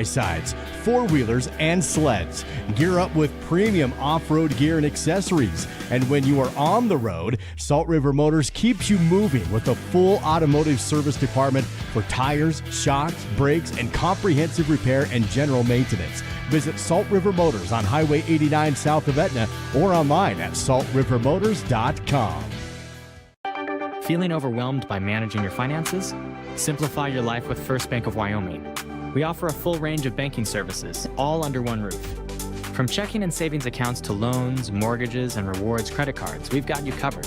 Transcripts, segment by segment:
sides, four-wheelers, and sleds. Gear up with premium off-road gear and accessories. And when you are on the road, Salt River Motors keeps you moving with a full automotive service department for tires, shocks, brakes, and comprehensive repair and general maintenance. Visit Salt River Motors on Highway 89 south of Etna or online at saltrivermotors.com. Feeling overwhelmed by managing your finances? Simplify your life with First Bank of Wyoming. We offer a full range of banking services, all under one roof. From checking and savings accounts to loans, mortgages, and rewards credit cards, we've got you covered.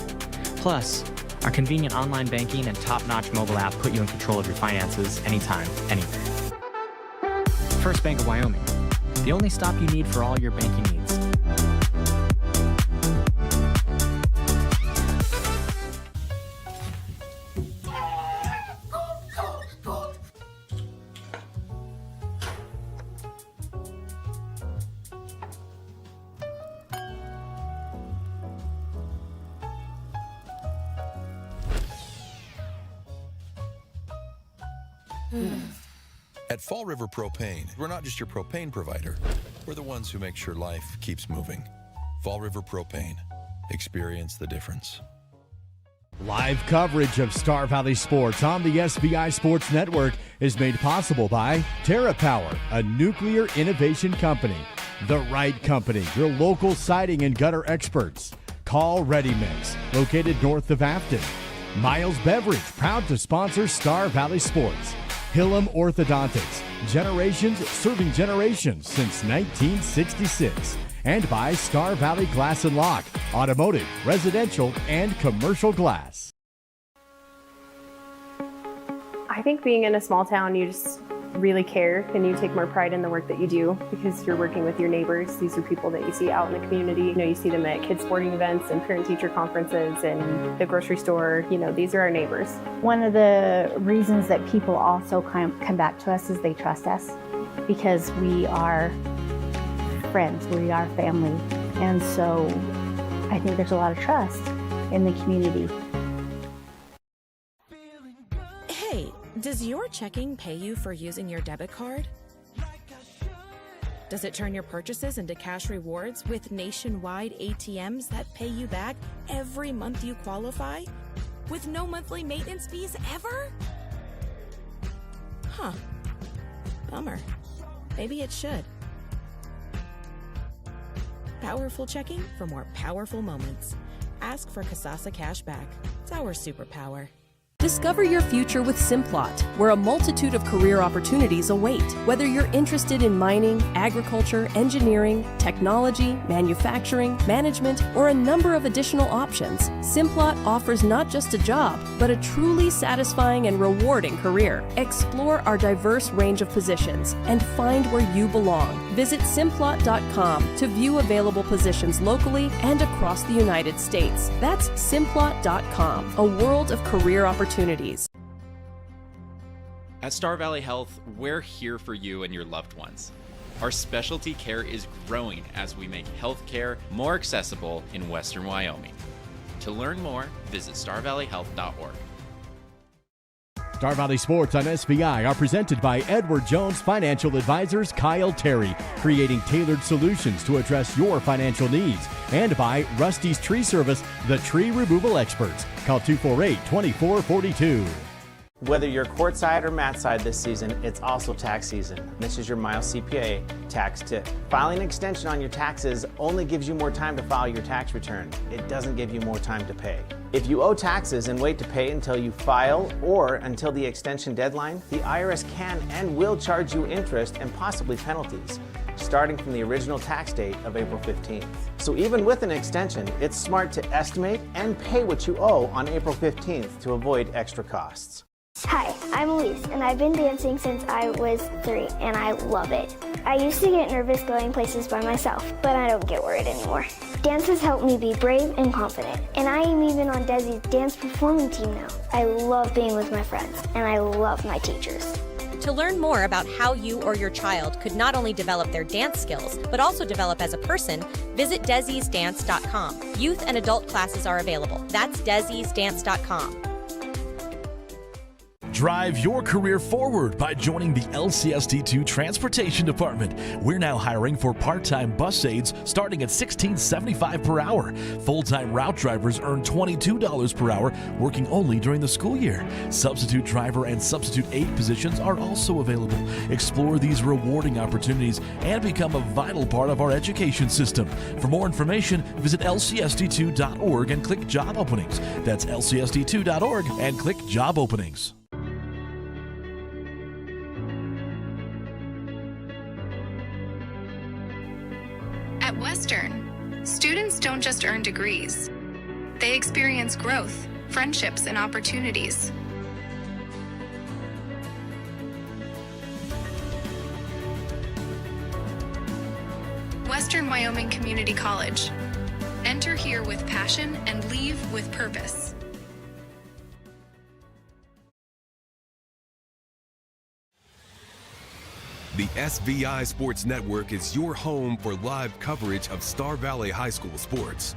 Plus, our convenient online banking and top-notch mobile app put you in control of your finances anytime, anywhere. First Bank of Wyoming, the only stop you need for all your banking needs. At Fall River Propane, we're not just your propane provider. We're the ones who make sure life keeps moving. Fall River Propane. Experience the difference. Live coverage of Star Valley Sports on the SBI Sports Network is made possible by TerraPower, a nuclear innovation company. The Right Company, your local siding and gutter experts. Call Ready Mix, located north of Afton. Miles Beverage, proud to sponsor Star Valley Sports. Hillam Orthodontics, generations serving generations since 1966. And by Star Valley Glass and Lock, automotive, residential, and commercial glass. I think being in a small town, you just really care and you take more pride in the work that you do because you're working with your neighbors. These are people that you see out in the community. You know, you see them at kids sporting events and parent-teacher conferences and the grocery store. You know, these are our neighbors. One of the reasons that people also come back to us is they trust us because we are friends, we are family. And so I think there's a lot of trust in the community. Hey, does your checking pay you for using your debit card? Does it turn your purchases into cash rewards with nationwide ATMs that pay you back every month you qualify? With no monthly maintenance fees ever? Huh. Bummer. Maybe it should. Powerful checking for more powerful moments. Ask for Kasasa Cash back. It's our superpower. Discover your future with Simplot, where a multitude of career opportunities await. Whether you're interested in mining, agriculture, engineering, technology, manufacturing, management, or a number of additional options, Simplot offers not just a job, but a truly satisfying and rewarding career. Explore our diverse range of positions and find where you belong. Visit Simplot.com to view available positions locally and across the United States. That's Simplot.com, a world of career opportunities. At Star Valley Health, we're here for you and your loved ones. Our specialty care is growing as we make healthcare more accessible in Western Wyoming. To learn more, visit starvalleyhealth.org. Star Valley Sports on SBI are presented by Edward Jones Financial Advisors Kyle Terry, creating tailored solutions to address your financial needs. And by Rusty's Tree Service, the tree removal experts. Call 248-2442. Whether you're courtside or mat side this season, it's also tax season. This is your Miles CPA tax tip. Filing an extension on your taxes only gives you more time to file your tax return. It doesn't give you more time to pay. If you owe taxes and wait to pay until you file or until the extension deadline, the IRS can and will charge you interest and possibly penalties, starting from the original tax date of April 15th. So even with an extension, it's smart to estimate and pay what you owe on April 15th to avoid extra costs. Hi, I'm Elise, and I've been dancing since I was 3, and I love it. I used to get nervous going places by myself, but I don't get worried anymore. Dance has helped me be brave and confident, and I am even on Desi's dance performing team now. I love being with my friends, and I love my teachers. To learn more about how you or your child could not only develop their dance skills, but also develop as a person, visit Desi'sDance.com. Youth and adult classes are available. That's Desi'sDance.com. Drive your career forward by joining the LCSD2 Transportation Department. We're now hiring for part-time bus aides starting at $16.75 per hour. Full-time route drivers earn $22 per hour, working only during the school year. Substitute driver and substitute aide positions are also available. Explore these rewarding opportunities and become a vital part of our education system. For more information, visit lcsd2.org and click Job Openings. That's lcsd2.org and click Job Openings. At Western, students don't just earn degrees. They experience growth, friendships, and opportunities. Western Wyoming Community College. Enter here with passion and leave with purpose. The SVI Sports Network is your home for live coverage of Star Valley High School sports.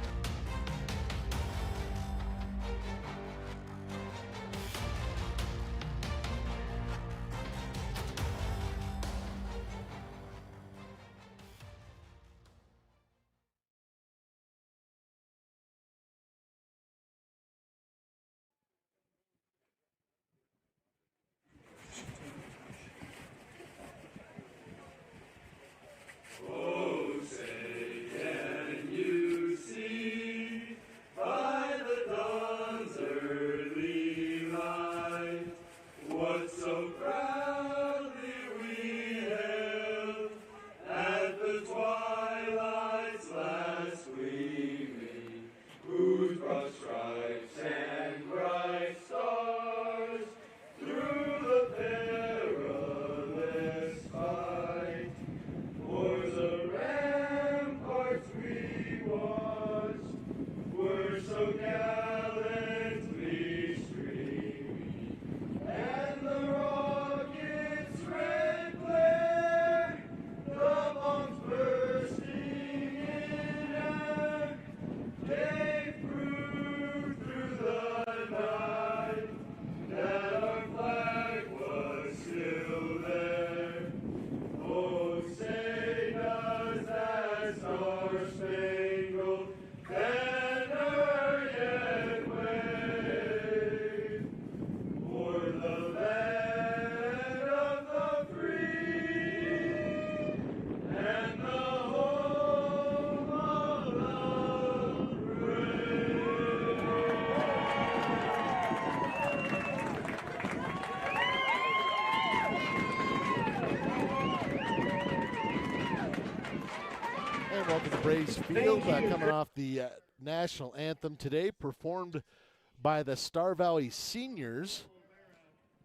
Welcome to Braves Field, coming off the national anthem today, performed by the Star Valley seniors,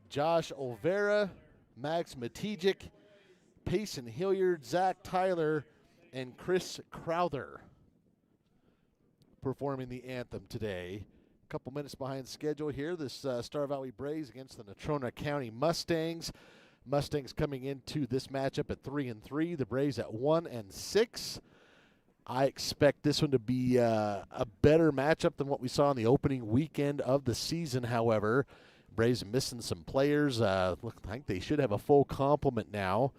Josh Olvera, Max Matijic, Payson Hilliard, Zach Tyler, and Chris Crowther performing the anthem today. A couple minutes behind schedule here, this Star Valley Braves against the Natrona County Mustangs. Mustangs coming into this matchup at 3-3, the Braves at 1-6. I expect this one to be a better matchup than what we saw on the opening weekend of the season, however. Braves missing some players. Look, I think they should have a full complement now.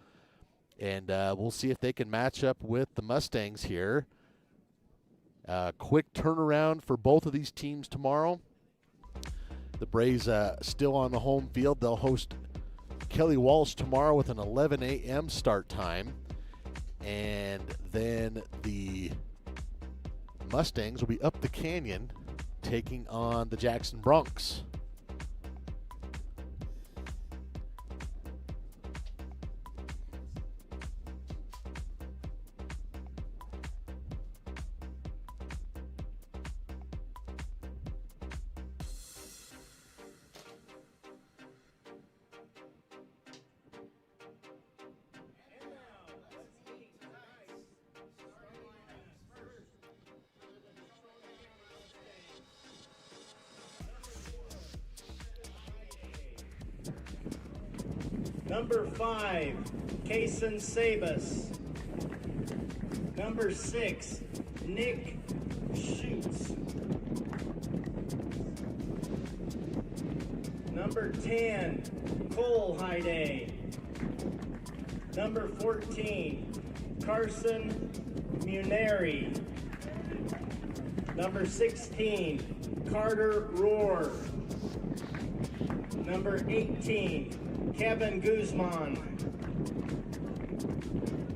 And we'll see if they can match up with the Mustangs here. Quick turnaround for both of these teams tomorrow. The Braves still on the home field. They'll host Kelly Walsh tomorrow with an 11 a.m. start time. And then the Mustangs will be up the canyon taking on the Jackson Bronx. Number 5, Kason Sabas. Number 6, Nick Schutz. Number 10, Cole Hyde. Number 14, Carson Muneri. Number 16, Carter Rohr. Number 18, Kevin Guzman.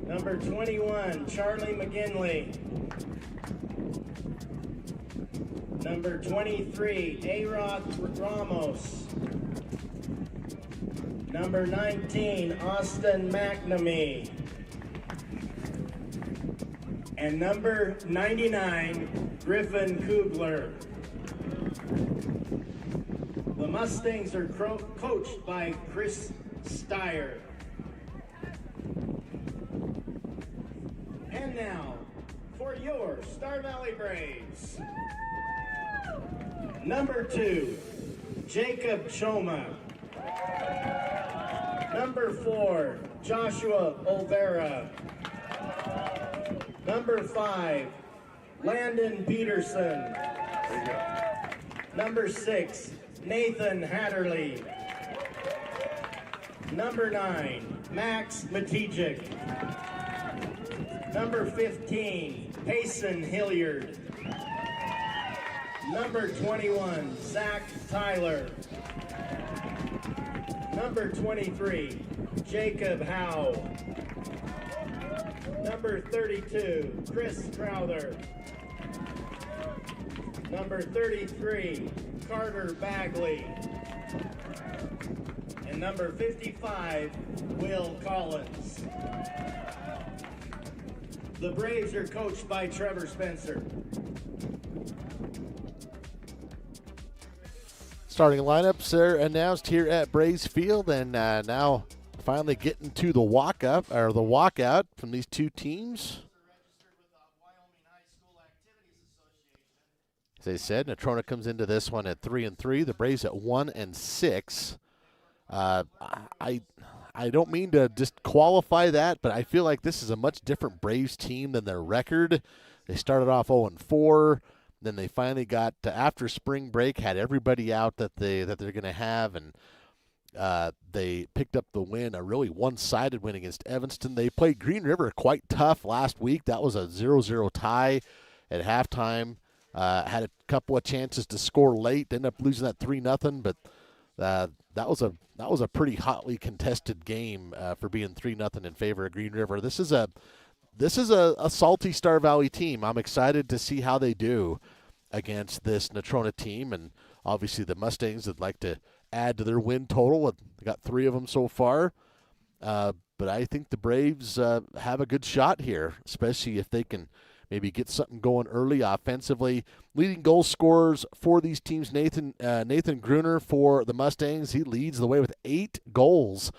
Number 21, Charlie McGinley. Number 23, Aroth Ramos. Number 19, Austin McNamee. And number 99, Griffin Kugler. The Mustangs are coached by Chris Steyer. And now, for your Star Valley Braves. Number 2, Jacob Choma. Number 4, Joshua Olvera. Number 5, Landon Peterson. Number 6, Nathan Hatterley. Number 9, Max Matijek. Number 15, Payson Hilliard. Number 21, Zach Tyler. Number 23, Jacob Howe. Number 32, Chris Crowther. Number 33, Carter Bagley. And number 55, Will Collins. The Braves are coached by Trevor Spencer. Starting lineups are announced here at Braves Field, and now finally getting to the walkout from these two teams. As I said, Natrona comes into this one at 3-3. The Braves at 1-6. I don't mean to just qualify that, but I feel like this is a much different Braves team than their record. They started off 0-4. Then they finally got after spring break, had everybody out that they're going to have, and they picked up the win, a really one-sided win against Evanston. They played Green River quite tough last week. That was a 0-0 tie at halftime. Had a couple of chances to score late, ended up losing that 3-0, but that was a pretty hotly contested game for being 3-0 in favor of Green River. This is a salty Star Valley team. I'm excited to see how they do against this Natrona team, and obviously the Mustangs would like to add to their win total. They got 3 of them so far, but I think the Braves have a good shot here, especially if they can maybe get something going early offensively. Leading goal scorers for these teams, Nathan Gruner for the Mustangs. He leads the way with 8 goals.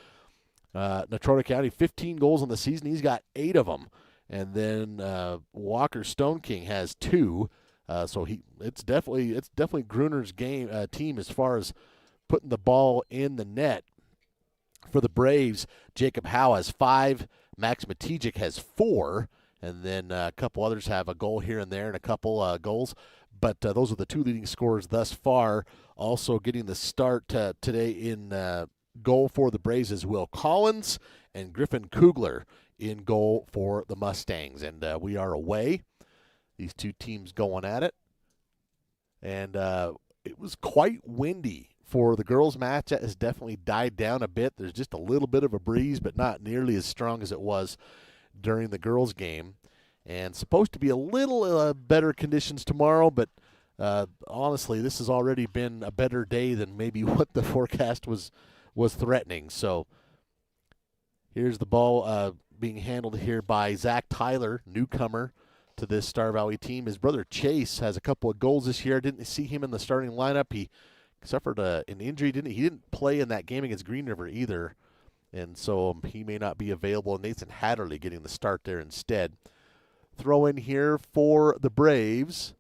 Natrona County, 15 goals on the season. He's got 8 of them. And then Walker Stone King has 2. So it's definitely Gruner's team as far as putting the ball in the net. For the Braves, Jacob Howe has 5. Max Matijek has 4. And then a couple others have a goal here and there and a couple goals. But those are the 2 leading scorers thus far. Also getting the start today in goal for the Braves is Will Collins and Griffin Kugler in goal for the Mustangs. And we are away. These 2 teams going at it. And it was quite windy for the girls' match. That has definitely died down a bit. There's just a little bit of a breeze, but not nearly as strong as it was during the girls' game. And supposed to be a little better conditions tomorrow, but honestly, this has already been a better day than maybe what the forecast was threatening. So here's the ball being handled here by Zach Tyler, newcomer to this Star Valley team. His brother Chase has a couple of goals this year. Didn't see him in the starting lineup. He suffered an injury, didn't he? He didn't play in that game against Green River either, and so he may not be available. Nathan Hatterley getting the start there instead. Throw in here for the Braves,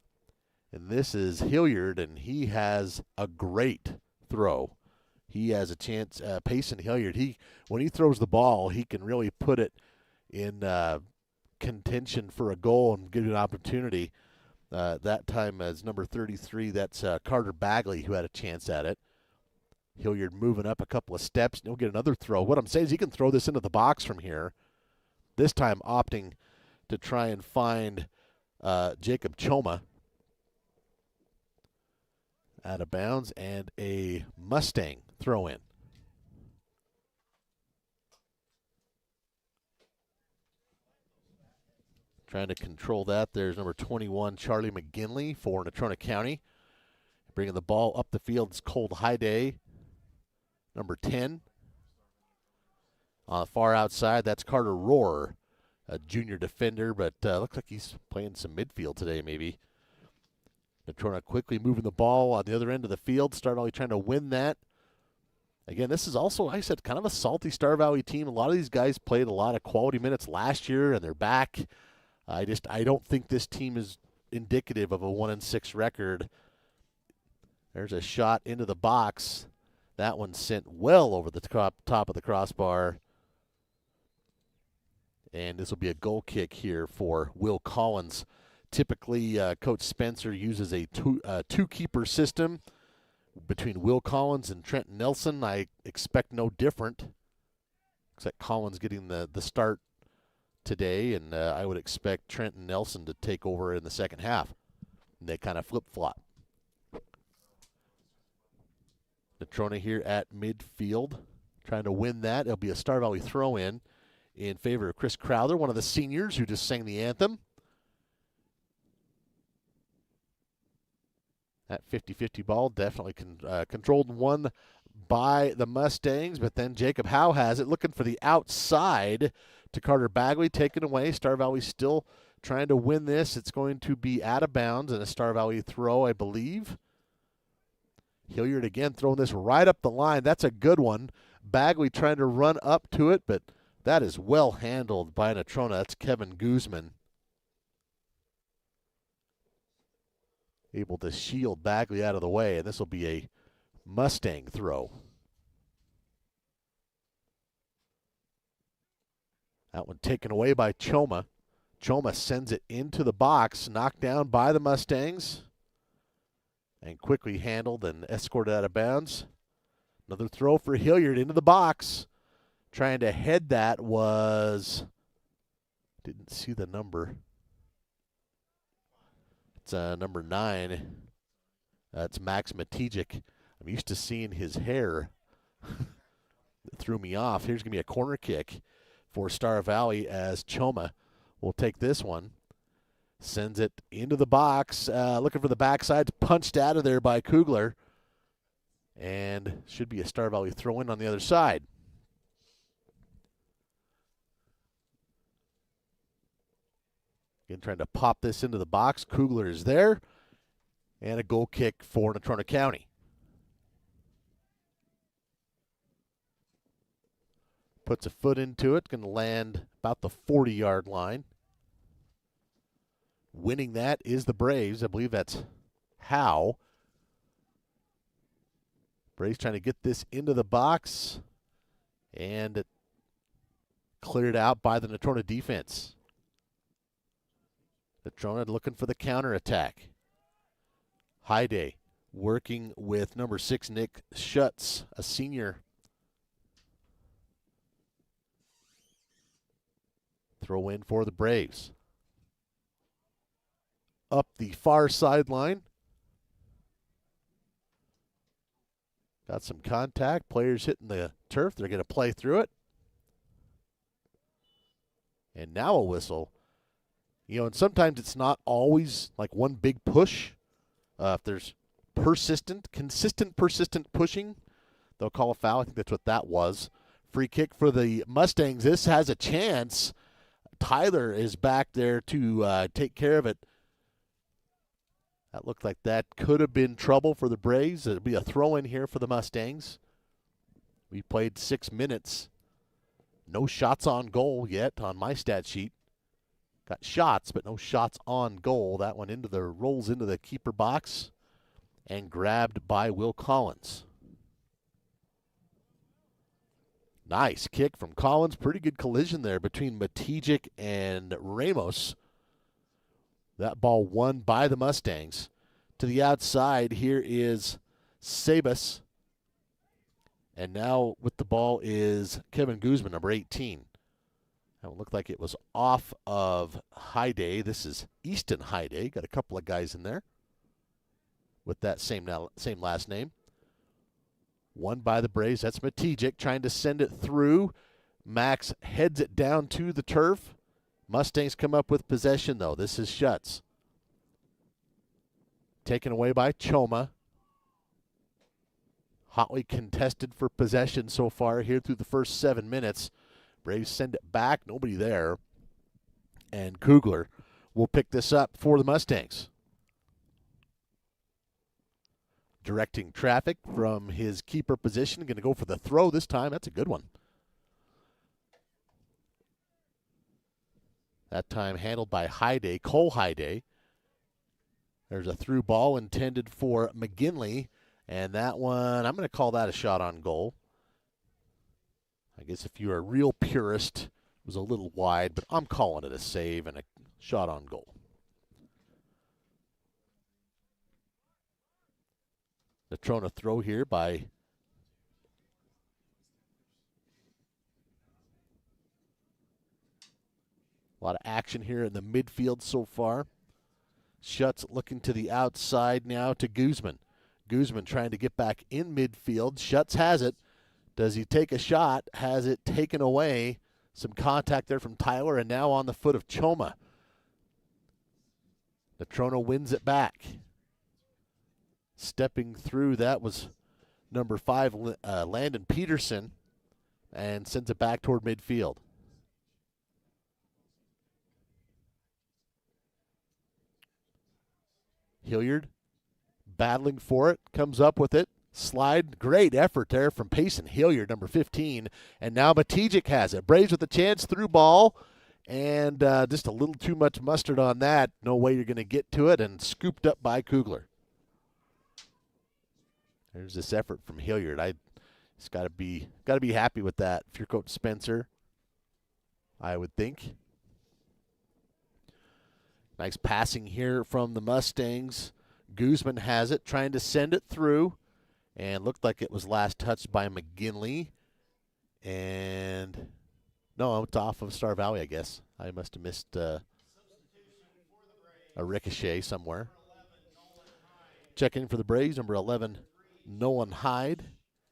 and this is Hilliard, and he has a great throw. He has a chance. Payson Hilliard, when he throws the ball, he can really put it in contention for a goal and give you an opportunity. That time as number 33, that's Carter Bagley who had a chance at it. Hilliard moving up a couple of steps, and he'll get another throw. What I'm saying is he can throw this into the box from here, this time opting to try and find Jacob Choma. Out of bounds, and a Mustang throw in. Trying to control that. There's number 21, Charlie McGinley for Natrona County. Bringing the ball up the field is Colt Hyday, number 10. On the far outside, that's Carter Rohr, a junior defender, but looks like he's playing some midfield today maybe. Natrona quickly moving the ball on the other end of the field. Star Valley trying to win that. Again, this is also, like I said, kind of a salty Star Valley team. A lot of these guys played a lot of quality minutes last year, and they're back. I don't think this team is indicative of a 1-6 record. There's a shot into the box. That one sent well over the top of the crossbar. And this will be a goal kick here for Will Collins. Typically, Coach Spencer uses a two-keeper system between Will Collins and Trenton Nelson. I expect no different, except Collins getting the start today, and I would expect Trenton Nelson to take over in the second half. And they kind of flip-flop. Natrona here at midfield, trying to win that. It'll be a Star Valley throw-in favor of Chris Crowther, one of the seniors who just sang the anthem. That 50-50 ball definitely controlled and won by the Mustangs, but then Jacob Howe has it, looking for the outside to Carter Bagley, taken away. Star Valley still trying to win this. It's going to be out of bounds and a Star Valley throw, I believe. Hilliard again throwing this right up the line. That's a good one. Bagley trying to run up to it, but that is well handled by Natrona. That's Kevin Guzman. Able to shield Bagley out of the way, and this will be a Mustang throw. That one taken away by Choma. Choma sends it into the box, knocked down by the Mustangs, and quickly handled and escorted out of bounds. Another throw for Hilliard into the box. Trying to head that was, didn't see the number. It's number 9. That's Max Matijic. I'm used to seeing his hair. It threw me off. Here's going to be a corner kick for Star Valley as Choma will take this one. Sends it into the box. Looking for the backside. Punched out of there by Kugler. And should be a Star Valley throw-in on the other side. Again, trying to pop this into the box. Kugler is there. And a goal kick for Natrona County. Puts a foot into it. Going to land about the 40-yard line. Winning that is the Braves. I believe that's Howe. Braves trying to get this into the box. And it cleared out by the Natrona defense. Natrona looking for the counterattack. Hyday working with number 6, Nick Schutz, a senior. Throw in for the Braves. Up the far sideline. Got some contact. Players hitting the turf. They're going to play through it. And now a whistle. You know, and sometimes it's not always like one big push. If there's persistent pushing, they'll call a foul. I think that's what that was. Free kick for the Mustangs. This has a chance. Tyler is back there to take care of it. That looked like that could have been trouble for the Braves. It'll be a throw-in here for the Mustangs. We played 6 minutes. No shots on goal yet on my stat sheet. Got shots, but no shots on goal. That one rolls into the keeper box and grabbed by Will Collins. Nice kick from Collins. Pretty good collision there between Matijic and Ramos. That ball won by the Mustangs. To the outside, here is Sabas. And now with the ball is Kevin Guzman, number 18. That one looked like it was off of Hyde. This is Easton Hyde. Got a couple of guys in there with that same last name. One by the Braves. That's Matijic trying to send it through. Max heads it down to the turf. Mustangs come up with possession, though. This is Schutz. Taken away by Choma. Hotly contested for possession so far here through the first 7 minutes. Braves send it back. Nobody there. And Kugler will pick this up for the Mustangs. Directing traffic from his keeper position. Going to go for the throw this time. That's a good one. That time handled by Hyde, Cole Hyde. There's a through ball intended for McGinley. And that one, I'm going to call that a shot on goal. I guess if you're a real purist, it was a little wide, but I'm calling it a save and a shot on goal. Natrona throw here by a lot of action here in the midfield so far. Schutz looking to the outside now to Guzman. Guzman trying to get back in midfield. Schutz has it. Does he take a shot? Has it taken away? Some contact there from Tyler, and now on the foot of Choma. Natrona wins it back. Stepping through, that was number 5, Landon Peterson, and sends it back toward midfield. Hilliard battling for it, comes up with it. Slide, great effort there from Payson Hilliard, number 15. And now Matijic has it. Braves with a chance, through ball, and just a little too much mustard on that. No way you're going to get to it, and scooped up by Kugler. There's this effort from Hilliard. Just got to be happy with that. If you're Coach Spencer, I would think. Nice passing here from the Mustangs. Guzman has it, trying to send it through. And looked like it was last touched by McGinley. And no, it's off of Star Valley, I guess. I must have missed a ricochet somewhere. Check in for the Braves, number 11, Nolan Hyde.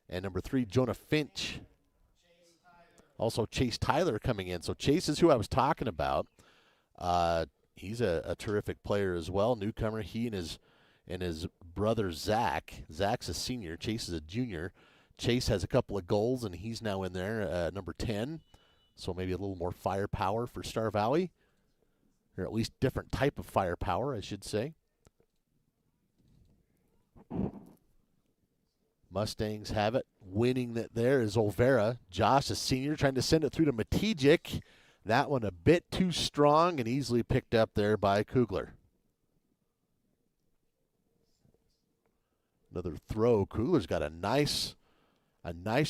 And number 3, Jonah Finch. Also Chase Tyler coming in. So Chase is who I was talking about. He's a terrific player as well. Newcomer, he and his brother Zach. Zach's a senior. Chase is a junior. Chase has a couple of goals, and he's now in there, number 10. So maybe a little more firepower for Star Valley, or at least different type of firepower, I should say. Mustangs have it. Winning that there is Olvera. Josh, a senior, trying to send it through to Matijic. That one a bit too strong and easily picked up there by Kugler. Another throw. Kugler's got a nice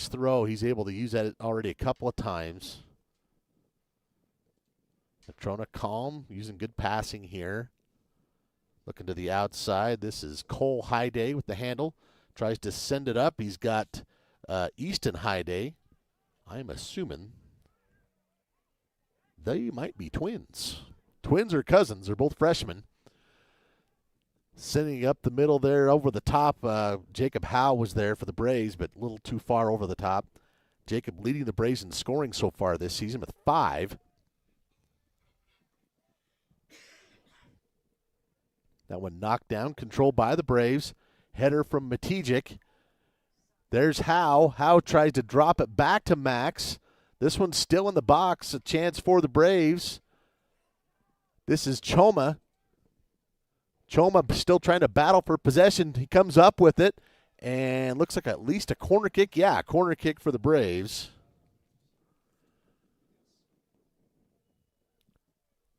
throw. He's able to use that already a couple of times. Natrona calm, using good passing here. Looking to the outside. This is Cole Hyde with the handle. Tries to send it up. He's got Easton Hyde. I'm assuming they might be twins. Twins or cousins. They're both freshmen. Sending up the middle there over the top. Jacob Howe was there for the Braves, but a little too far over the top. Jacob leading the Braves in scoring so far this season with 5. That one knocked down, controlled by the Braves. Header from Matijic. There's Howe. Howe tries to drop it back to Max. This one's still in the box. A chance for the Braves. This is Choma. Choma still trying to battle for possession. He comes up with it, and looks like at least a corner kick. Yeah, corner kick for the Braves.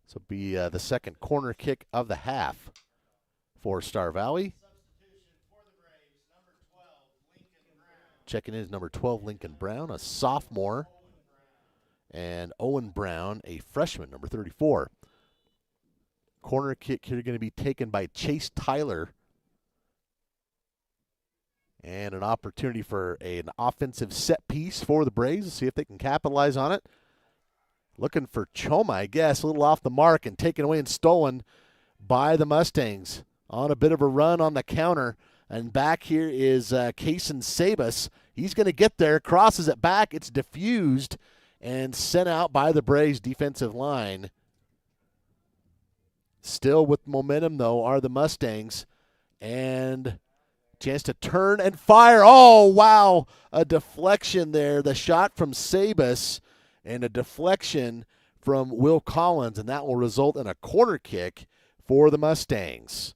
This will be the second corner kick of the half for Star Valley. Checking in is number 12, Lincoln Brown, a sophomore. And Owen Brown, a freshman, number 34. Corner kick here going to be taken by Chase Tyler. And an opportunity for an offensive set piece for the Braves. See if they can capitalize on it. Looking for Choma, I guess, a little off the mark and taken away and stolen by the Mustangs. On a bit of a run on the counter. And back here is Kason Sabas. He's going to get there, crosses it back. It's diffused and sent out by the Braves defensive line. Still with momentum, though, are the Mustangs. And chance to turn and fire. Oh, wow. A deflection there. The shot from Sabas and a deflection from Will Collins, and that will result in a corner kick for the Mustangs.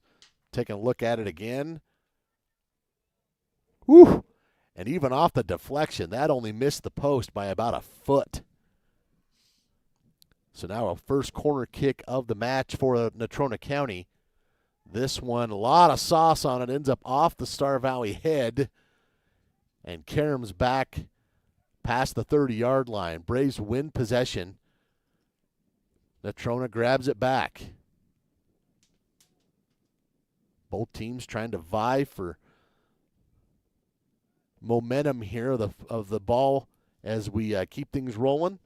Taking a look at it again. Whew. And even off the deflection, that only missed the post by about a foot. So now a first corner kick of the match for Natrona County. This one, a lot of sauce on it, ends up off the Star Valley head. And Karam's back past the 30-yard line. Braves win possession. Natrona grabs it back. Both teams trying to vie for momentum here of the ball as we keep things rolling.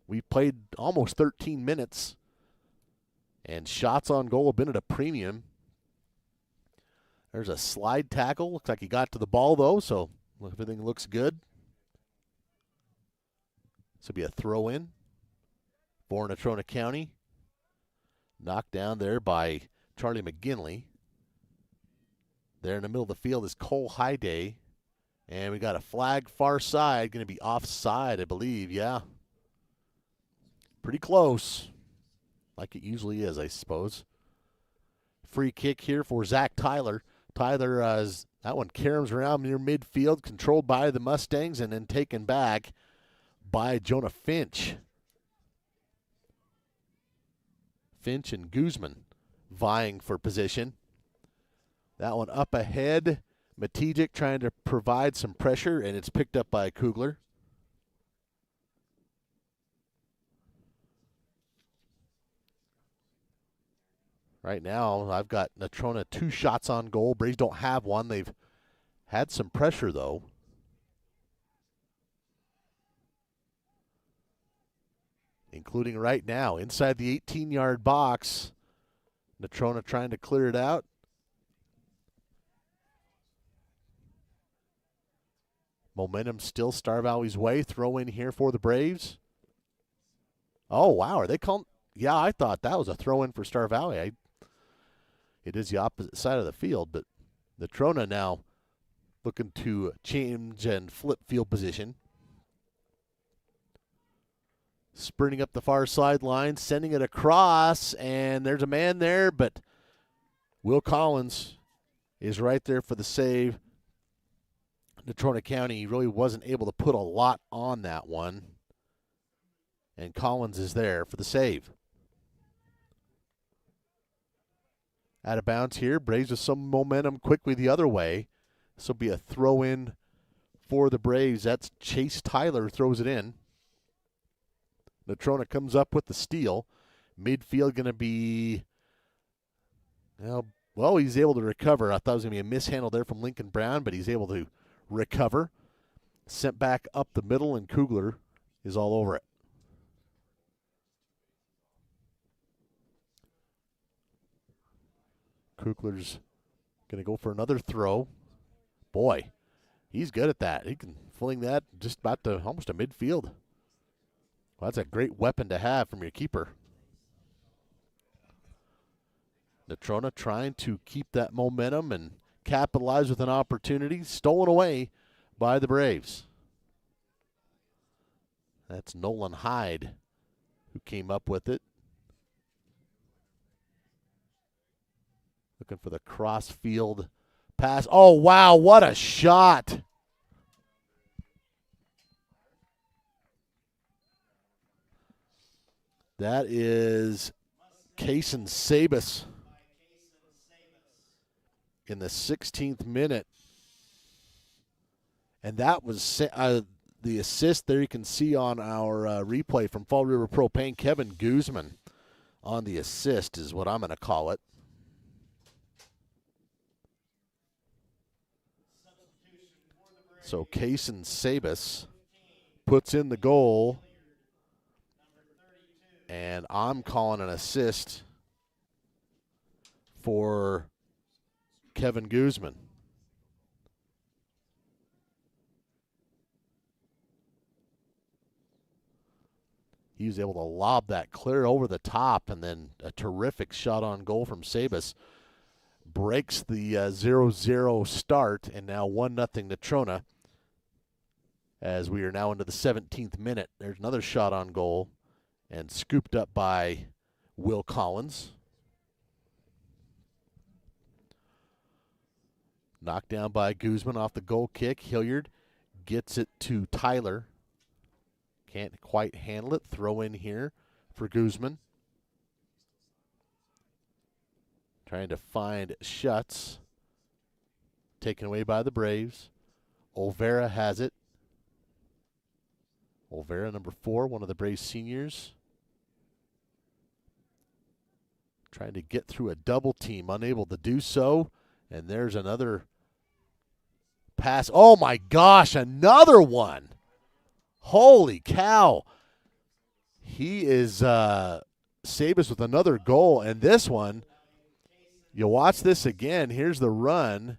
We've played almost 13 minutes, and shots on goal have been at a premium. There's a slide tackle. Looks like he got to the ball, though, so everything looks good. This will be a throw-in for Natrona County. Knocked down there by Charlie McGinley. There in the middle of the field is Cole Hyday. And we got a flag far side, going to be offside, I believe, yeah. Pretty close, like it usually is, I suppose. Free kick here for Zach Tyler. Tyler, that one caroms around near midfield, controlled by the Mustangs, and then taken back by Jonah Finch. Finch and Guzman vying for position. That one up ahead. Matijic trying to provide some pressure, and it's picked up by Kugler. Right now, I've got Natrona 2 shots on goal. Braves don't have one. They've had some pressure, though. Including right now, inside the 18-yard box. Natrona trying to clear it out. Momentum still Star Valley's way. Throw in here for the Braves. Oh, wow. Are they calling? Yeah, I thought that was a throw in for Star Valley. It is the opposite side of the field, but Natrona now looking to change and flip field position. Sprinting up the far sideline, sending it across, and there's a man there, but Will Collins is right there for the save. Natrona County really wasn't able to put a lot on that one. And Collins is there for the save. Out of bounds here. Braves with some momentum quickly the other way. This will be a throw-in for the Braves. That's Chase Tyler throws it in. Natrona comes up with the steal. Midfield going to be, well, he's able to recover. I thought it was going to be a mishandle there from Lincoln Brown, but he's able to recover. Sent back up the middle, and Kugler is all over it. Kugler's going to go for another throw. Boy, he's good at that. He can fling that just about to almost a midfield. Well, that's a great weapon to have from your keeper. Natrona trying to keep that momentum and capitalize with an opportunity. Stolen away by the Braves. That's Nolan Hyde who came up with it. Looking for the cross-field pass. Oh, wow, what a shot. That is Kason Sabas in the 16th minute. And that was the assist there you can see on our replay from Fall River Propane. Kevin Guzman on the assist is what I'm going to call it. So Kaysen Sabas puts in the goal, and I'm calling an assist for Kevin Guzman. He was able to lob that clear over the top, and then a terrific shot on goal from Sabas. Breaks the 0-0 start, and now 1-0 Natrona as we are now into the 17th minute. There's another shot on goal and scooped up by Will Collins. Knocked down by Guzman off the goal kick. Hilliard gets it to Tyler. Can't quite handle it. Throw in here for Guzman. Trying to find Schutz. Taken away by the Braves. Olvera has it. Olvera, number 4, one of the Braves seniors. Trying to get through a double team. Unable to do so. And there's another pass. Oh, my gosh, another one. Holy cow. He is Sabas with another goal. And this one, you watch this again. Here's the run.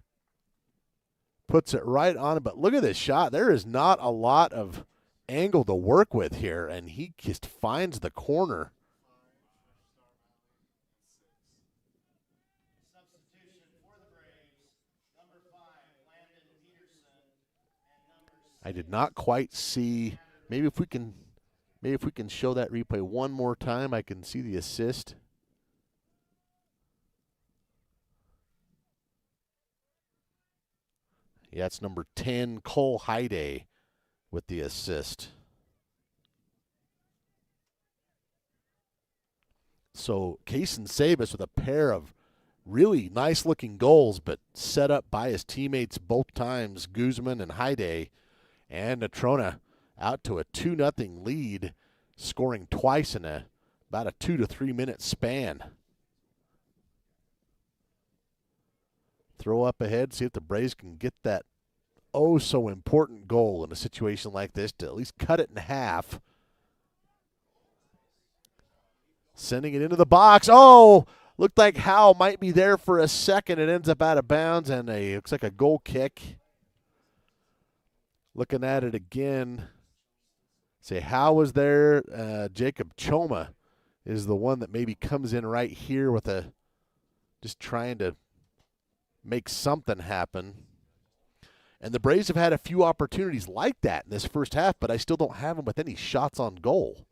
Puts it right on it. But look at this shot. There is not a lot of angle to work with here. And he just finds the corner. I did not quite see. Maybe if we can show that replay one more time, I can see the assist. Yeah, it's number 10, Cole Hyde, with the assist. So Kaysen Sabas with a pair of really nice-looking goals, but set up by his teammates both times, Guzman and Hyde. And Natrona out to a 2-0 lead, scoring twice in about a 2 to 3 minute span. Throw up ahead, see if the Braves can get that so important goal in a situation like this to at least cut it in half. Sending it into the box. Oh, looked like Howe might be there for a second. It ends up out of bounds, and looks like a goal kick. Looking at it again. Say Howe was there. Jacob Choma is the one that maybe comes in right here with just trying to make something happen. And the Braves have had a few opportunities like that in this first half, but I still don't have them with any shots on goal.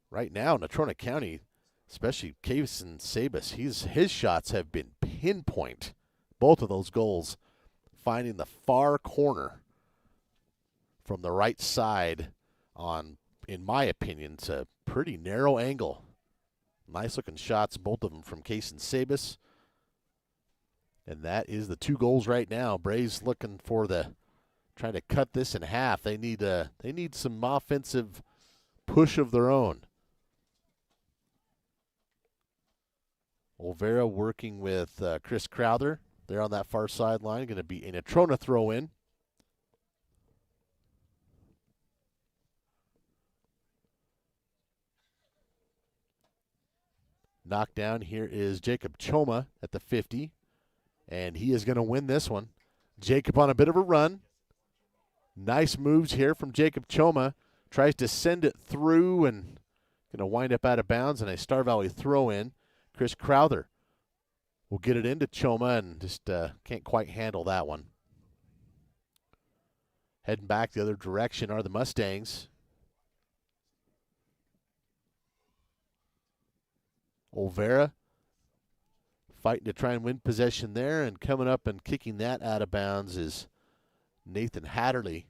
Right now, Natrona County, especially Kaysen Sabas, his shots have been pinpoint. Both of those goals finding the far corner from the right side on, in my opinion, it's a pretty narrow angle. Nice-looking shots, both of them from Kaysen Sabas. And that is the 2 goals right now. Braves looking for trying to cut this in half. They need some offensive push of their own. Olvera working with Chris Crowther. They're on that far sideline. Going to be a Natrona throw in. Knockdown here is Jacob Choma at the 50. And he is going to win this one. Jacob on a bit of a run. Nice moves here from Jacob Choma. Tries to send it through and going to wind up out of bounds, and a Star Valley throw in. Chris Crowther will get it into Choma and just can't quite handle that one. Heading back the other direction are the Mustangs. Olvera fighting to try and win possession there, and coming up and kicking that out of bounds is Nathan Hatterley.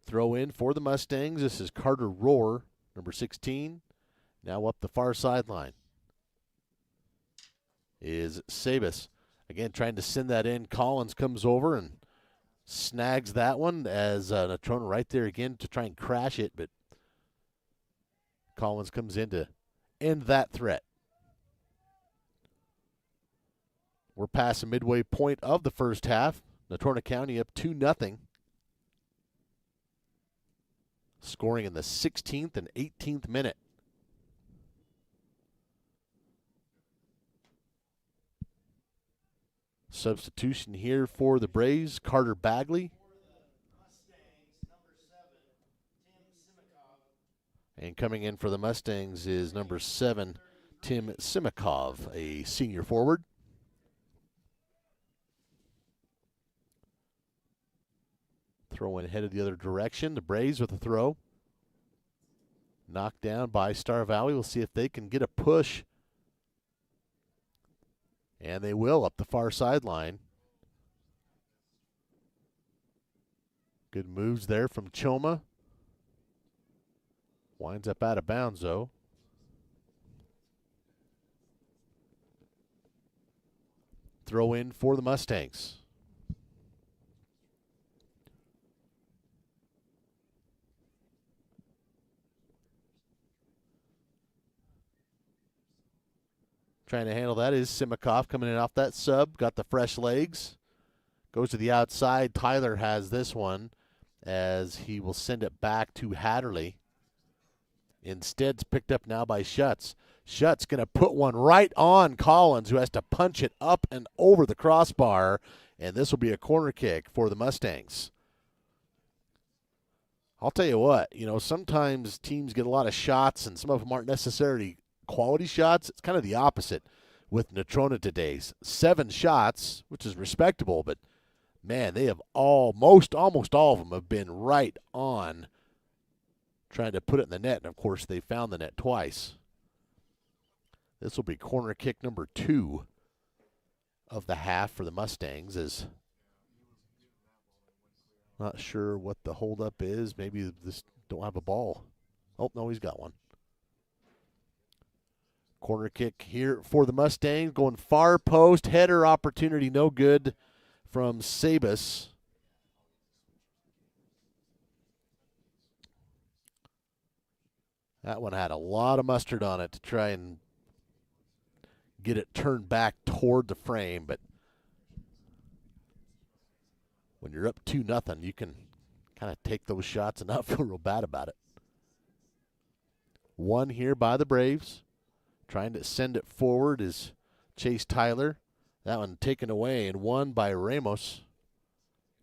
Throw in for the Mustangs. This is Carter Rohr, number 16. Now up the far sideline is Sabas. Again, trying to send that in. Collins comes over and snags that one as Natrona right there again to try and crash it, but Collins comes in to end that threat. We're past the midway point of the first half. Natrona County up 2-0. Scoring in the 16th and 18th minute. Substitution here for the Braves, Carter Bagley. And coming in for the Mustangs is number 7, Tim Simikov, a senior forward. Throw in headed the other direction. The Braves with a throw. Knocked down by Star Valley. We'll see if they can get a push. And they will up the far sideline. Good moves there from Choma. Winds up out of bounds, though. Throw in for the Mustangs. Trying to handle that is Simikov coming in off that sub. Got the fresh legs. Goes to the outside. Tyler has this one as he will send it back to Hatterley. Instead, it's picked up now by Schutz. Schutz going to put one right on Collins, who has to punch it up and over the crossbar, and this will be a corner kick for the Mustangs. I'll tell you what, sometimes teams get a lot of shots, and some of them aren't necessarily quality shots. It's kind of the opposite with Natrona today. 7 shots, which is respectable, but, man, they have almost all of them have been right on trying to put it in the net, and, of course, they found the net twice. This will be corner kick number 2 of the half for the Mustangs. Is not sure what the holdup is. Maybe this don't have a ball. Oh, no, he's got one. Corner kick here for the Mustangs. Going far post. Header opportunity, no good from Sabus. That one had a lot of mustard on it to try and get it turned back toward the frame, but when you're up 2-0, you can kind of take those shots and not feel real bad about it. One here by the Braves. Trying to send it forward is Chase Tyler. That one taken away and won by Ramos.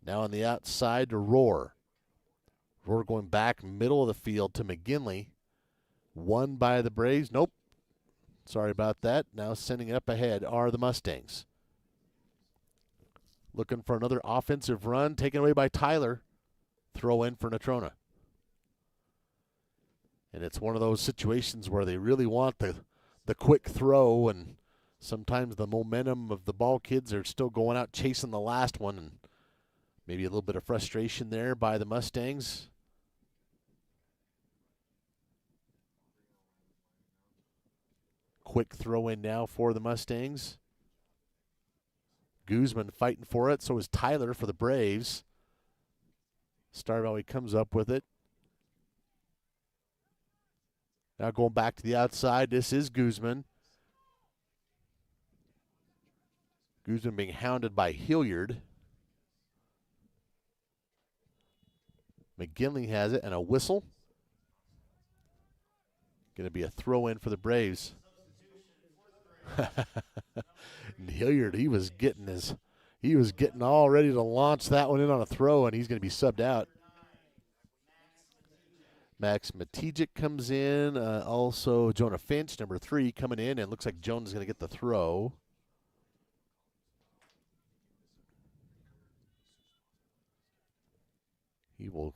Now on the outside to Rohr. Rohr going back middle of the field to McGinley. Won by the Braves. Nope. Sorry about that. Now sending it up ahead are the Mustangs. Looking for another offensive run. Taken away by Tyler. Throw in for Natrona. And it's one of those situations where they really want the quick throw, and sometimes the momentum of the ball kids are still going out chasing the last one, and maybe a little bit of frustration there by the Mustangs. Quick throw in now for the Mustangs. Guzman fighting for it. So is Tyler for the Braves. Star Valley comes up with it. Now going back to the outside. This is Guzman. Guzman being hounded by Hilliard. McGinley has it and a whistle. Going to be a throw in for the Braves. And Hilliard, he was getting all ready to launch that one in on a throw, and he's going to be subbed out. Max Matijic comes in. Also, Jonah Finch, number 3, coming in, and looks like Jones is going to get the throw. He will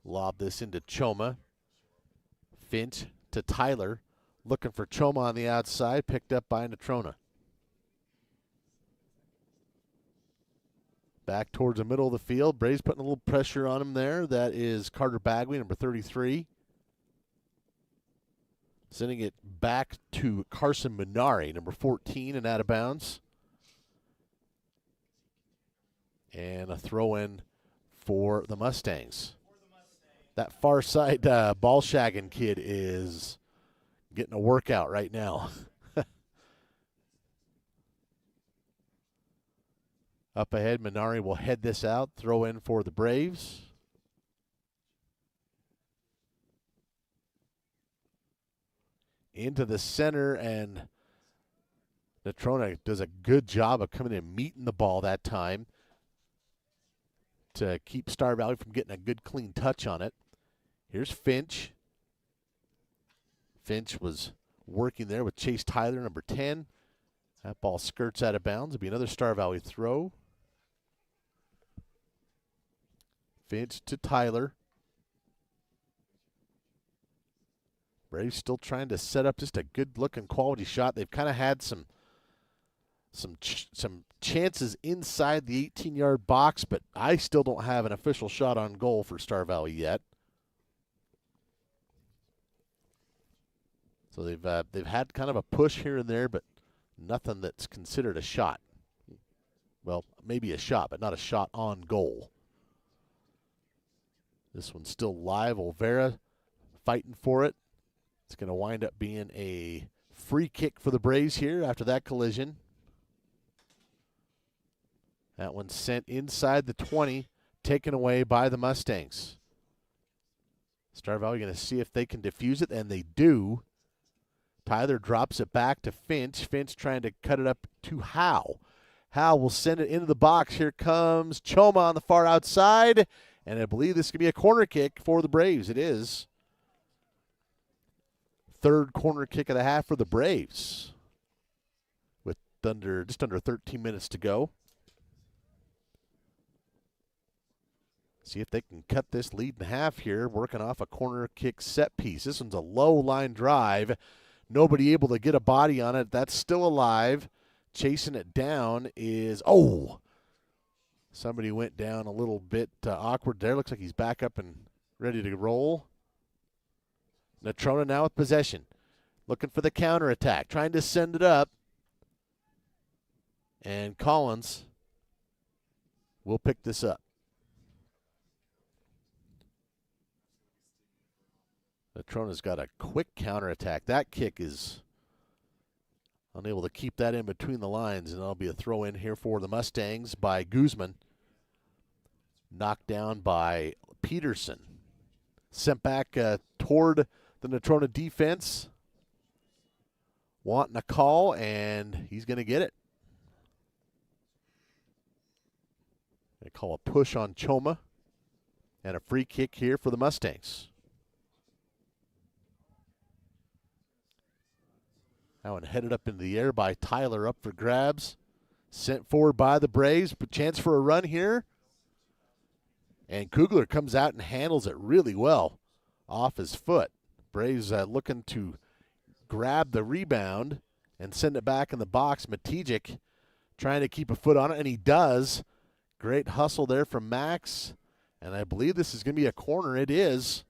lob this into Choma. Finch to Tyler. Looking for Choma on the outside, picked up by Natrona. Back towards the middle of the field. Braves putting a little pressure on him there. That is Carter Bagley, number 33. Sending it back to Carson Minari, number 14, and out of bounds. And a throw-in for the Mustangs. That far side ball shagging kid is getting a workout right now. Up ahead, Minari will head this out, throw in for the Braves. Into the center, and Natrona does a good job of coming in, meeting the ball that time to keep Star Valley from getting a good clean touch on it. Here's Finch. Finch was working there with Chase Tyler, number 10. That ball skirts out of bounds. It'll be another Star Valley throw. Finch to Tyler. Braves still trying to set up just a good-looking quality shot. They've kind of had some chances inside the 18-yard box, but I still don't have an official shot on goal for Star Valley yet. So they've had kind of a push here and there, but nothing that's considered a shot. Well, maybe a shot, but not a shot on goal. This one's still live. Olvera fighting for it. It's going to wind up being a free kick for the Braves here after that collision. That one's sent inside the 20, taken away by the Mustangs. Star Valley going to see if they can defuse it, and they do. Tyler drops it back to Finch. Finch trying to cut it up to Howe. Howe will send it into the box. Here comes Choma on the far outside, and I believe this could be a corner kick for the Braves. It is. Third corner kick of the half for the Braves with just under 13 minutes to go. See if they can cut this lead in half here, working off a corner kick set piece. This one's a low line drive. Nobody able to get a body on it. That's still alive. Chasing it down is, somebody went down a little bit awkward there. Looks like he's back up and ready to roll. Natrona now with possession. Looking for the counterattack. Trying to send it up. And Collins will pick this up. Natrona's got a quick counterattack. That kick is unable to keep that in between the lines, and that'll be a throw in here for the Mustangs by Guzman. Knocked down by Peterson. Sent back toward the Natrona defense. Wanting a call, and he's going to get it. They call a push on Choma, and a free kick here for the Mustangs. That one headed up into the air by Tyler, up for grabs. Sent forward by the Braves, but chance for a run here. And Kugler comes out and handles it really well off his foot. Braves looking to grab the rebound and send it back in the box. Matijic trying to keep a foot on it, and he does. Great hustle there from Max. And I believe this is going to be a corner. It is.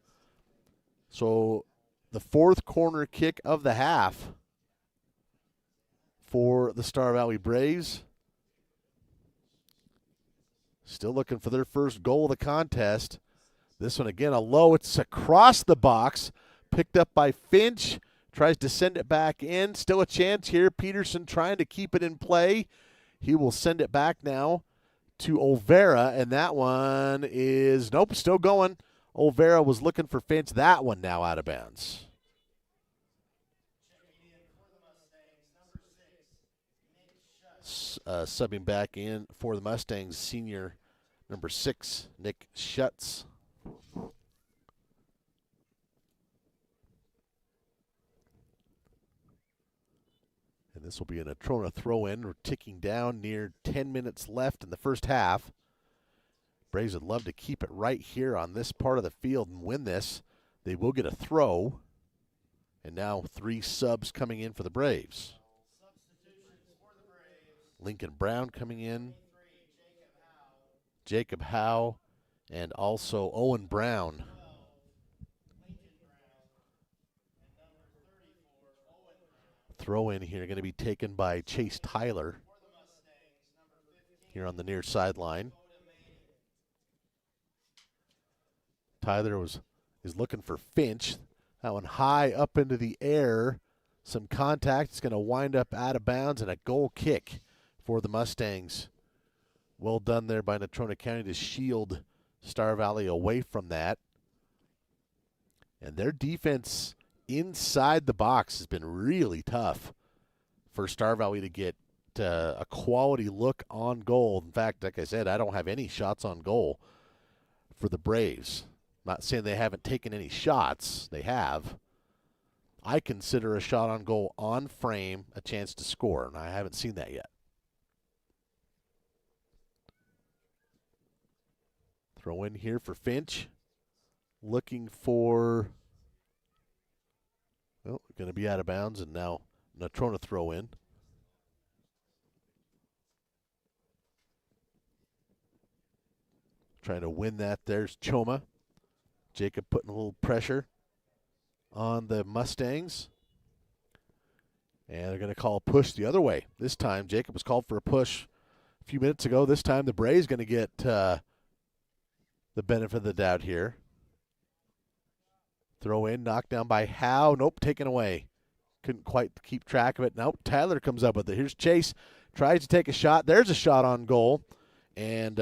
So the fourth corner kick of the half for the Star Valley Braves. Still looking for their first goal of the contest. This one again, a low. It's across the box. Picked up by Finch. Tries to send it back in. Still a chance here. Peterson trying to keep it in play. He will send it back now to Olvera, and that one is, nope, still going. Olvera was looking for Finch. That one now out of bounds. Subbing back in for the Mustangs, senior number 6, Nick Schutz. And this will be a Natrona throw-in. We're ticking down near 10 minutes left in the first half. Braves would love to keep it right here on this part of the field and win this. They will get a throw. And now 3 subs coming in for the Braves. Lincoln Brown coming in. Jacob Howe. And also Owen Brown. Throw in here going to be taken by Chase Tyler here on the near sideline. Tyler is looking for Finch. That one high up into the air. Some contact. It's going to wind up out of bounds and a goal kick for the Mustangs Well done there by Natrona County to shield Star Valley away from that. And their defense inside the box has been really tough for Star Valley to get a quality look on goal. In fact, like I said, I don't have any shots on goal for the Braves. Not saying they haven't taken any shots. They have. I consider a shot on goal on frame a chance to score, and I haven't seen that yet. Throw in here for Finch. Looking for, well, going to be out of bounds, and now Natrona throw in. Trying to win that. There's Choma. Jacob putting a little pressure on the Mustangs. And they're going to call a push the other way. This time, Jacob was called for a push a few minutes ago. This time, the Braves going to get the benefit of the doubt here. Throw in, knocked down by Howe. Nope, taken away. Couldn't quite keep track of it. Nope, Tyler comes up with it. Here's Chase. Tries to take a shot. There's a shot on goal. And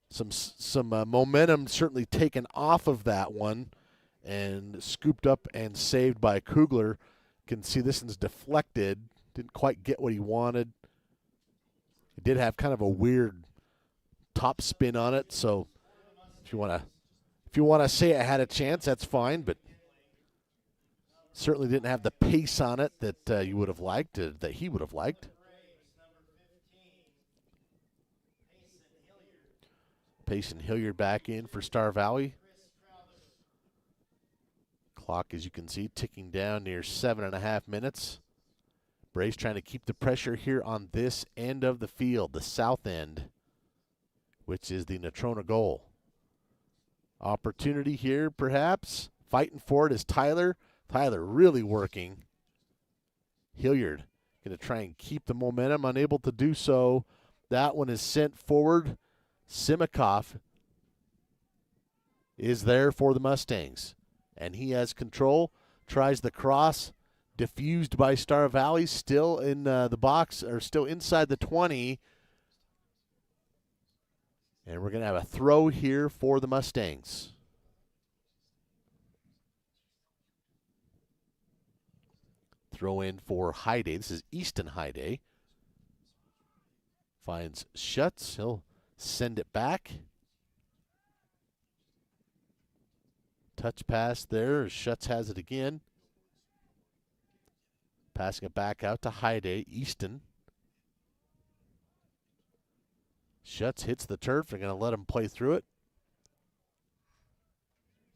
some momentum certainly taken off of that one and scooped up and saved by Kugler. Can see this one's deflected. Didn't quite get what he wanted. It did have kind of a weird top spin on it, so if you want to say it had a chance, that's fine, but certainly didn't have the pace on it that you would have liked, that he would have liked. Payson Hilliard back in for Star Valley. Clock, as you can see, ticking down near 7.5 minutes. Braves trying to keep the pressure here on this end of the field, the south end, which is the Natrona goal. Opportunity here, perhaps. Fighting for it is Tyler. Tyler really working. Hilliard going to try and keep the momentum, unable to do so. That one is sent forward. Simikoff is there for the Mustangs, and he has control. Tries the cross, diffused by Star Valley, still in the box, or still inside the 20. And we're going to have a throw here for the Mustangs. Throw in for Hyde. This is Easton Hyde. Finds Schutz. He'll send it back. Touch pass there. Schutz has it again. Passing it back out to Hyde. Easton. Schutz hits the turf. They're going to let him play through it.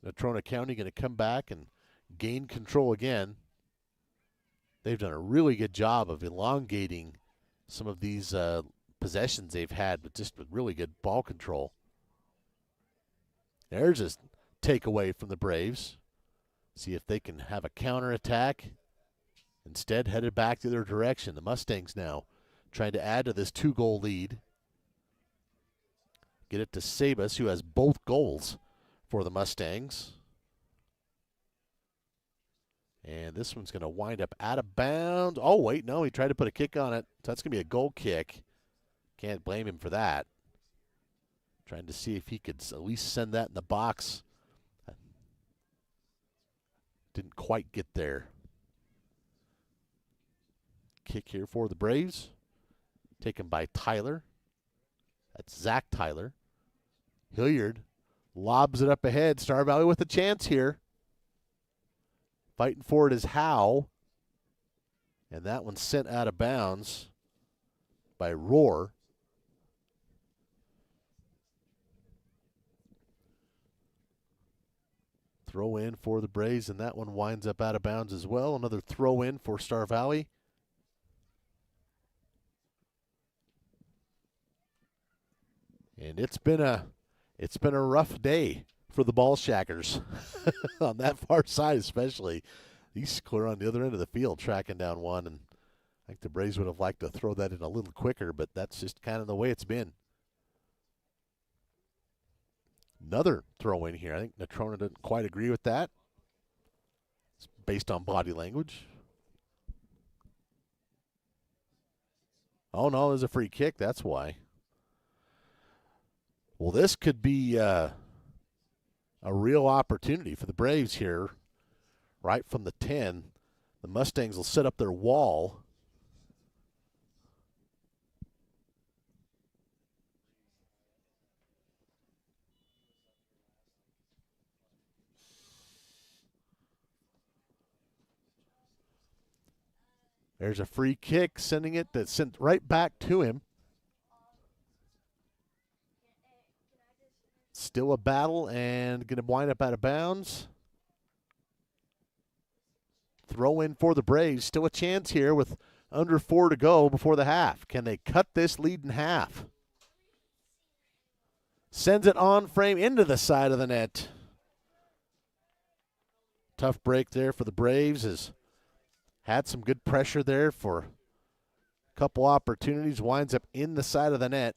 Natrona County going to come back and gain control again. They've done a really good job of elongating some of these possessions they've had, but just with really good ball control. There's a takeaway from the Braves. See if they can have a counterattack. Instead, headed back to their direction. The Mustangs now trying to add to this 2-goal lead. Get it to Sabas, who has both goals for the Mustangs. And this one's going to wind up out of bounds. Oh, wait, no, he tried to put a kick on it. So that's going to be a goal kick. Can't blame him for that. Trying to see if he could at least send that in the box. Didn't quite get there. Kick here for the Braves. Taken by Tyler. That's Zach Tyler. Hilliard lobs it up ahead. Star Valley with a chance here. Fighting for it is Howe. And that one's sent out of bounds by Rohr. Throw in for the Braves, and that one winds up out of bounds as well. Another throw in for Star Valley. And it's been a rough day for the Ball Shackers on that far side, especially. He's clear on the other end of the field, tracking down one, and I think the Braves would have liked to throw that in a little quicker, but that's just kind of the way it's been. Another throw in here. I think Natrona didn't quite agree with that. It's based on body language. Oh, no, there's a free kick. That's why. Well, this could be a real opportunity for the Braves here. Right from the 10, the Mustangs will set up their wall. There's a free kick, sending it that's sent right back to him. Still a battle and going to wind up out of bounds. Throw in for the Braves. Still a chance here with under 4 to go before the half. Can they cut this lead in half? Sends it on frame into the side of the net. Tough break there for the Braves. Has had some good pressure there for a couple opportunities. Winds up in the side of the net.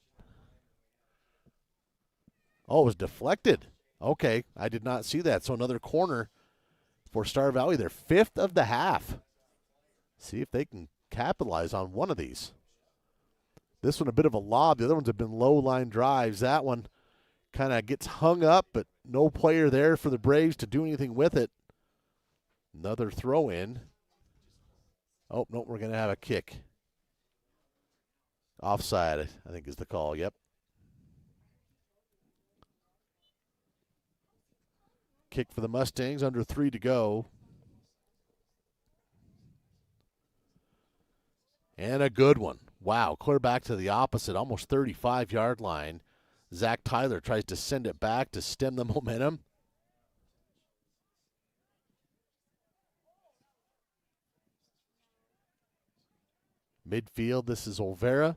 Oh, it was deflected. Okay, I did not see that. So another corner for Star Valley. Their 5th of the half. See if they can capitalize on one of these. This one a bit of a lob. The other ones have been low line drives. That one kind of gets hung up, but no player there for the Braves to do anything with it. Another throw in. Oh, no, we're going to have a kick. Offside, I think is the call. Yep. Kick for the Mustangs, under 3 to go. And a good one. Wow, clear back to the opposite, almost 35-yard line. Zach Tyler tries to send it back to stem the momentum. Midfield, this is Olvera.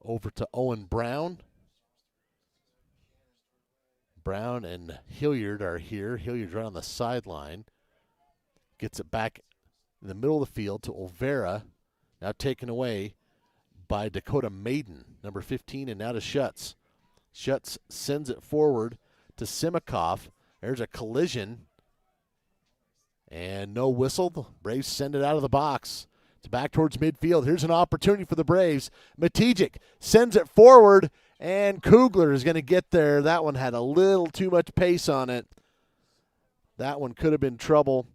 Over to Owen Brown. Brown and Hilliard are here. Hilliard's right on the sideline. Gets it back in the middle of the field to Olvera. Now taken away by Dakota Maiden, number 15, and now to Schutz. Schutz sends it forward to Simikoff. There's a collision. And no whistle. The Braves send it out of the box. It's back towards midfield. Here's an opportunity for the Braves. Matijic sends it forward, and Kugler is going to get there. That one had a little too much pace on it. That one could have been trouble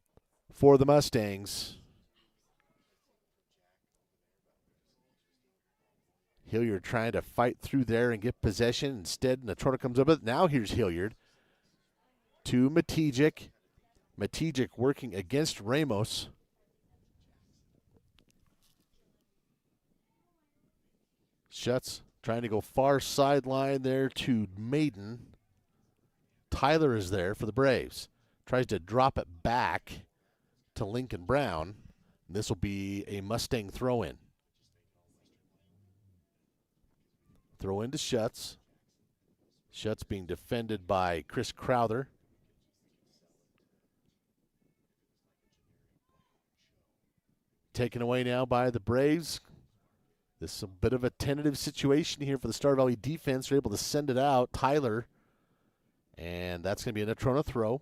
for the Mustangs. Hilliard trying to fight through there and get possession. Instead, Natrona comes up with it. Now here's Hilliard to Matijic. Matijic working against Ramos. Schutz trying to go far sideline there to Maiden. Tyler is there for the Braves. Tries to drop it back to Lincoln Brown. This will be a Mustang throw-in. Throw into Schutz. Schutz being defended by Chris Crowther. Taken away now by the Braves. This is a bit of a tentative situation here for the Star Valley defense. They're able to send it out. Tyler. And that's going to be a Natrona throw.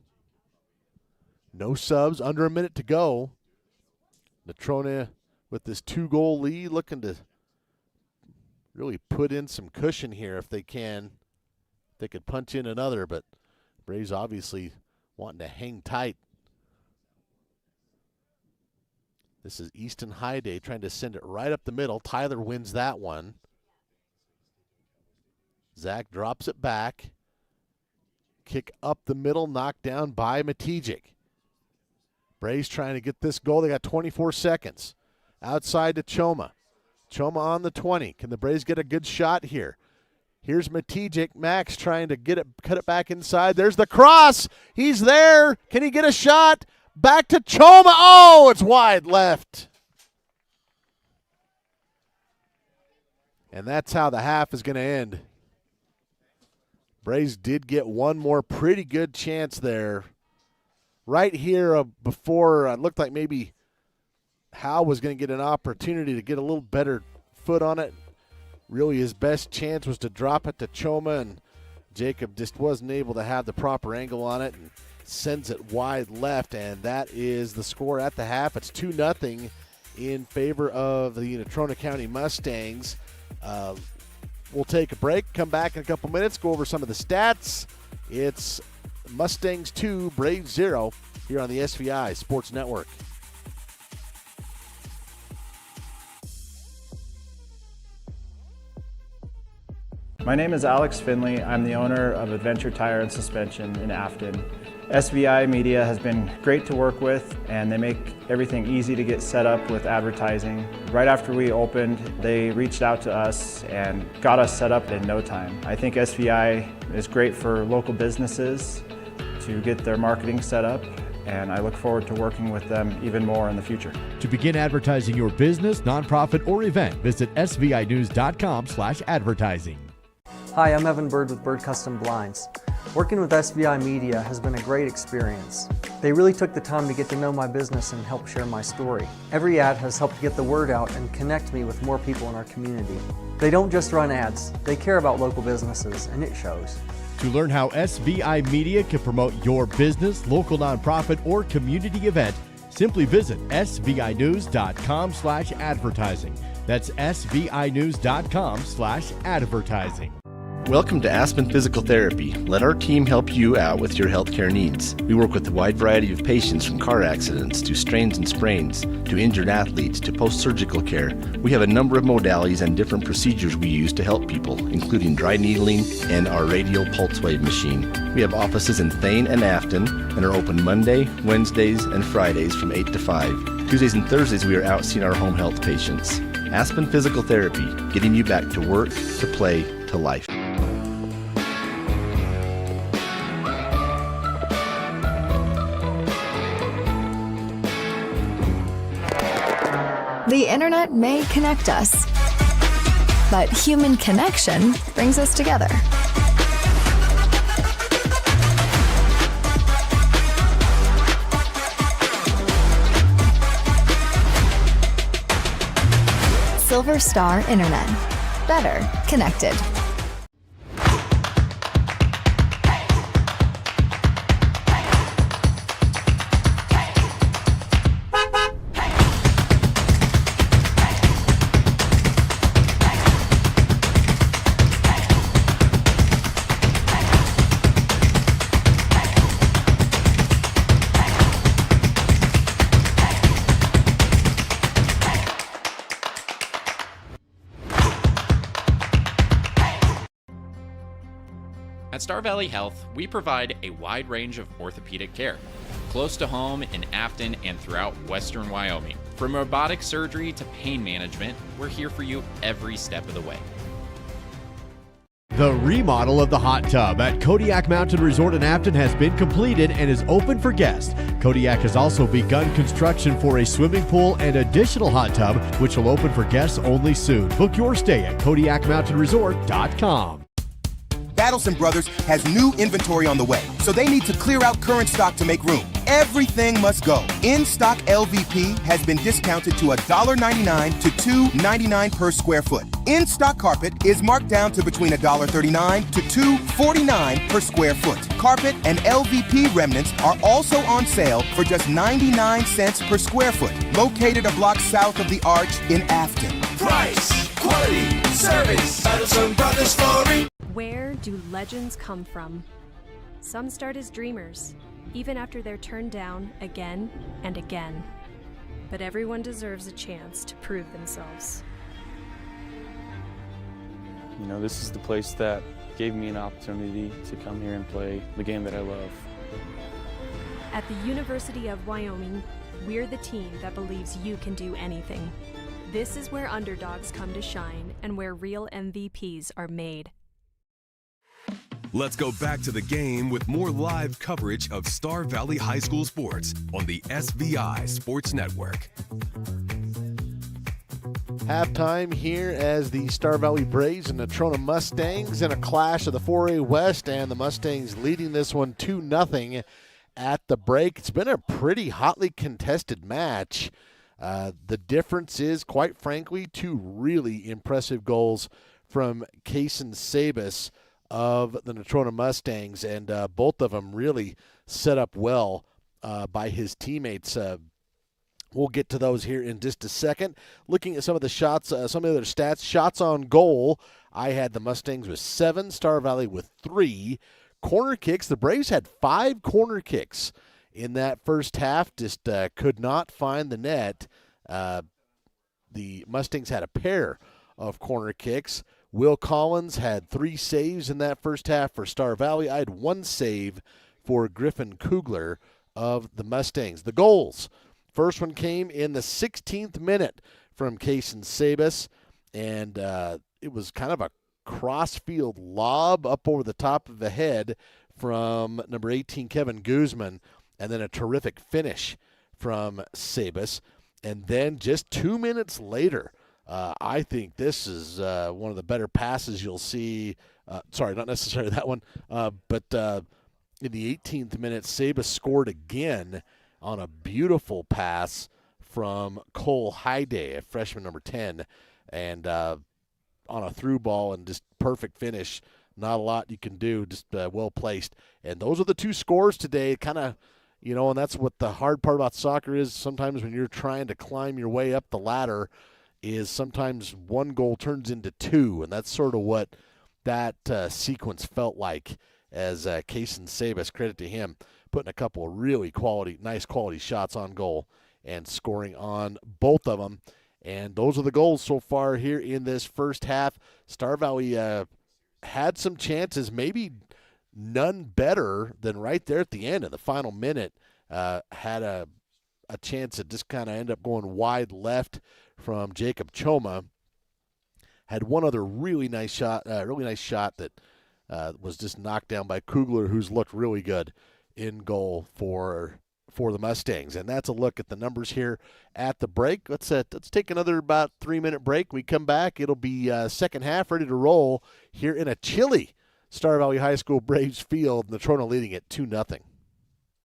No subs. Under a minute to go. Natrona with this 2-goal lead looking to really put in some cushion here if they can. They could punch in another, but Braves obviously wanting to hang tight. This is Easton Hyday trying to send it right up the middle. Tyler wins that one. Zach drops it back. Kick up the middle, knocked down by Matijic. Braves trying to get this goal. They got 24 seconds. Outside to Choma. Choma on the 20. Can the Braves get a good shot here? Here's Matijic. Max trying to get it, cut it back inside. There's the cross. He's there. Can he get a shot? Back to Choma. Oh, it's wide left. And that's how the half is going to end. Braves did get one more pretty good chance there. Right here before it looked like maybe Howe was going to get an opportunity to get a little better foot on it. Really his best chance was to drop it to Choma, and Jacob just wasn't able to have the proper angle on it and sends it wide left, and that is the score at the half. It's 2-0 in favor of the Natrona County Mustangs. We'll take a break, come back in a couple minutes, go over some of the stats. It's Mustangs 2, Braves 0 here on the SVI Sports Network. My name is Alex Finley. I'm the owner of Adventure Tire and Suspension in Afton. SVI Media has been great to work with, and they make everything easy to get set up with advertising. Right after we opened, they reached out to us and got us set up in no time. I think SVI is great for local businesses to get their marketing set up, and I look forward to working with them even more in the future. To begin advertising your business, nonprofit, or event, visit svinews.com/advertising. Hi, I'm Evan Bird with Bird Custom Blinds. Working with SVI Media has been a great experience. They really took the time to get to know my business and help share my story. Every ad has helped get the word out and connect me with more people in our community. They don't just run ads, they care about local businesses, and it shows. To learn how SVI Media can promote your business, local nonprofit, or community event, simply visit svinews.com/advertising. That's svinews.com/advertising. Welcome to Aspen Physical Therapy. Let our team help you out with your healthcare needs. We work with a wide variety of patients, from car accidents to strains and sprains to injured athletes to post-surgical care. We have a number of modalities and different procedures we use to help people, including dry needling and our radial pulse wave machine. We have offices in Thane and Afton and are open Monday, Wednesdays, and Fridays from 8 to 5. Tuesdays and Thursdays we are out seeing our home health patients. Aspen Physical Therapy, getting you back to work, to play, to life. The internet may connect us, but human connection brings us together. Silver Star Internet. Better connected. At Star Valley Health, we provide a wide range of orthopedic care, close to home in Afton and throughout western Wyoming. From robotic surgery to pain management, we're here for you every step of the way. The remodel of the hot tub at Kodiak Mountain Resort in Afton has been completed and is open for guests. Kodiak has also begun construction for a swimming pool and additional hot tub, which will open for guests only soon. Book your stay at KodiakMountainResort.com. Battleson Brothers has new inventory on the way, so they need to clear out current stock to make room. Everything must go. In-stock LVP has been discounted to $1.99 to $2.99 per square foot. In-stock carpet is marked down to between $1.39 to $2.49 per square foot. Carpet and LVP remnants are also on sale for just 99 cents per square foot, located a block south of the Arch in Afton. Price, quality, service, Battleson Brothers Story. Where do legends come from? Some start as dreamers, even after they're turned down again and again. But everyone deserves a chance to prove themselves. You know, this is the place that gave me an opportunity to come here and play the game that I love. At the University of Wyoming, we're the team that believes you can do anything. This is where underdogs come to shine and where real MVPs are made. Let's go back to the game with more live coverage of Star Valley High School sports on the SVI Sports Network. Halftime here as the Star Valley Braves and Natrona Mustangs in a clash of the 4A West, and the Mustangs leading this one 2-0 at the break. It's been a pretty hotly contested match. The difference is, quite frankly, two really impressive goals from Kaysen Sabas of the Natrona Mustangs, and both of them really set up well by his teammates. We'll get to those here in just a second. Looking at some of the shots, some of the other stats, shots on goal, I had the Mustangs with 7, Star Valley with 3. Corner kicks, the Braves had 5 corner kicks in that first half, just could not find the net. The Mustangs had a pair of corner kicks. Will Collins had 3 saves in that first half for Star Valley. I had 1 save for Griffin Kugler of the Mustangs. The goals. First one came in the 16th minute from Kaysen Sabas, and it was kind of a cross-field lob up over the top of the head from number 18, Kevin Guzman, and then a terrific finish from Sabas. And then just 2 minutes later, I think this is one of the better passes you'll see. Sorry, not necessarily that one, but in the 18th minute, Sabas scored again on a beautiful pass from Cole Hyde, a freshman number 10, and on a through ball and just perfect finish. Not a lot you can do, just well placed. And those are the 2 scores today. Kind of, and that's what the hard part about soccer is. Sometimes when you're trying to climb your way up the ladder, is sometimes 1 goal turns into 2, and that's sort of what that sequence felt like as Kaysen Sabas, credit to him, putting a couple of really nice quality shots on goal and scoring on both of them. And those are the goals so far here in this first half. Star Valley had some chances, maybe none better than right there at the end of the final minute. Had a chance to just kind of end up going wide left from Jacob Choma. Had one other really nice shot that was just knocked down by Kugler, who's looked really good in goal for the Mustangs. And that's a look at the numbers here at the break. Let's take another about 3-minute break. We come back. It'll be second half ready to roll here in a chilly Star Valley High School Braves field. Natrona leading it 2-0.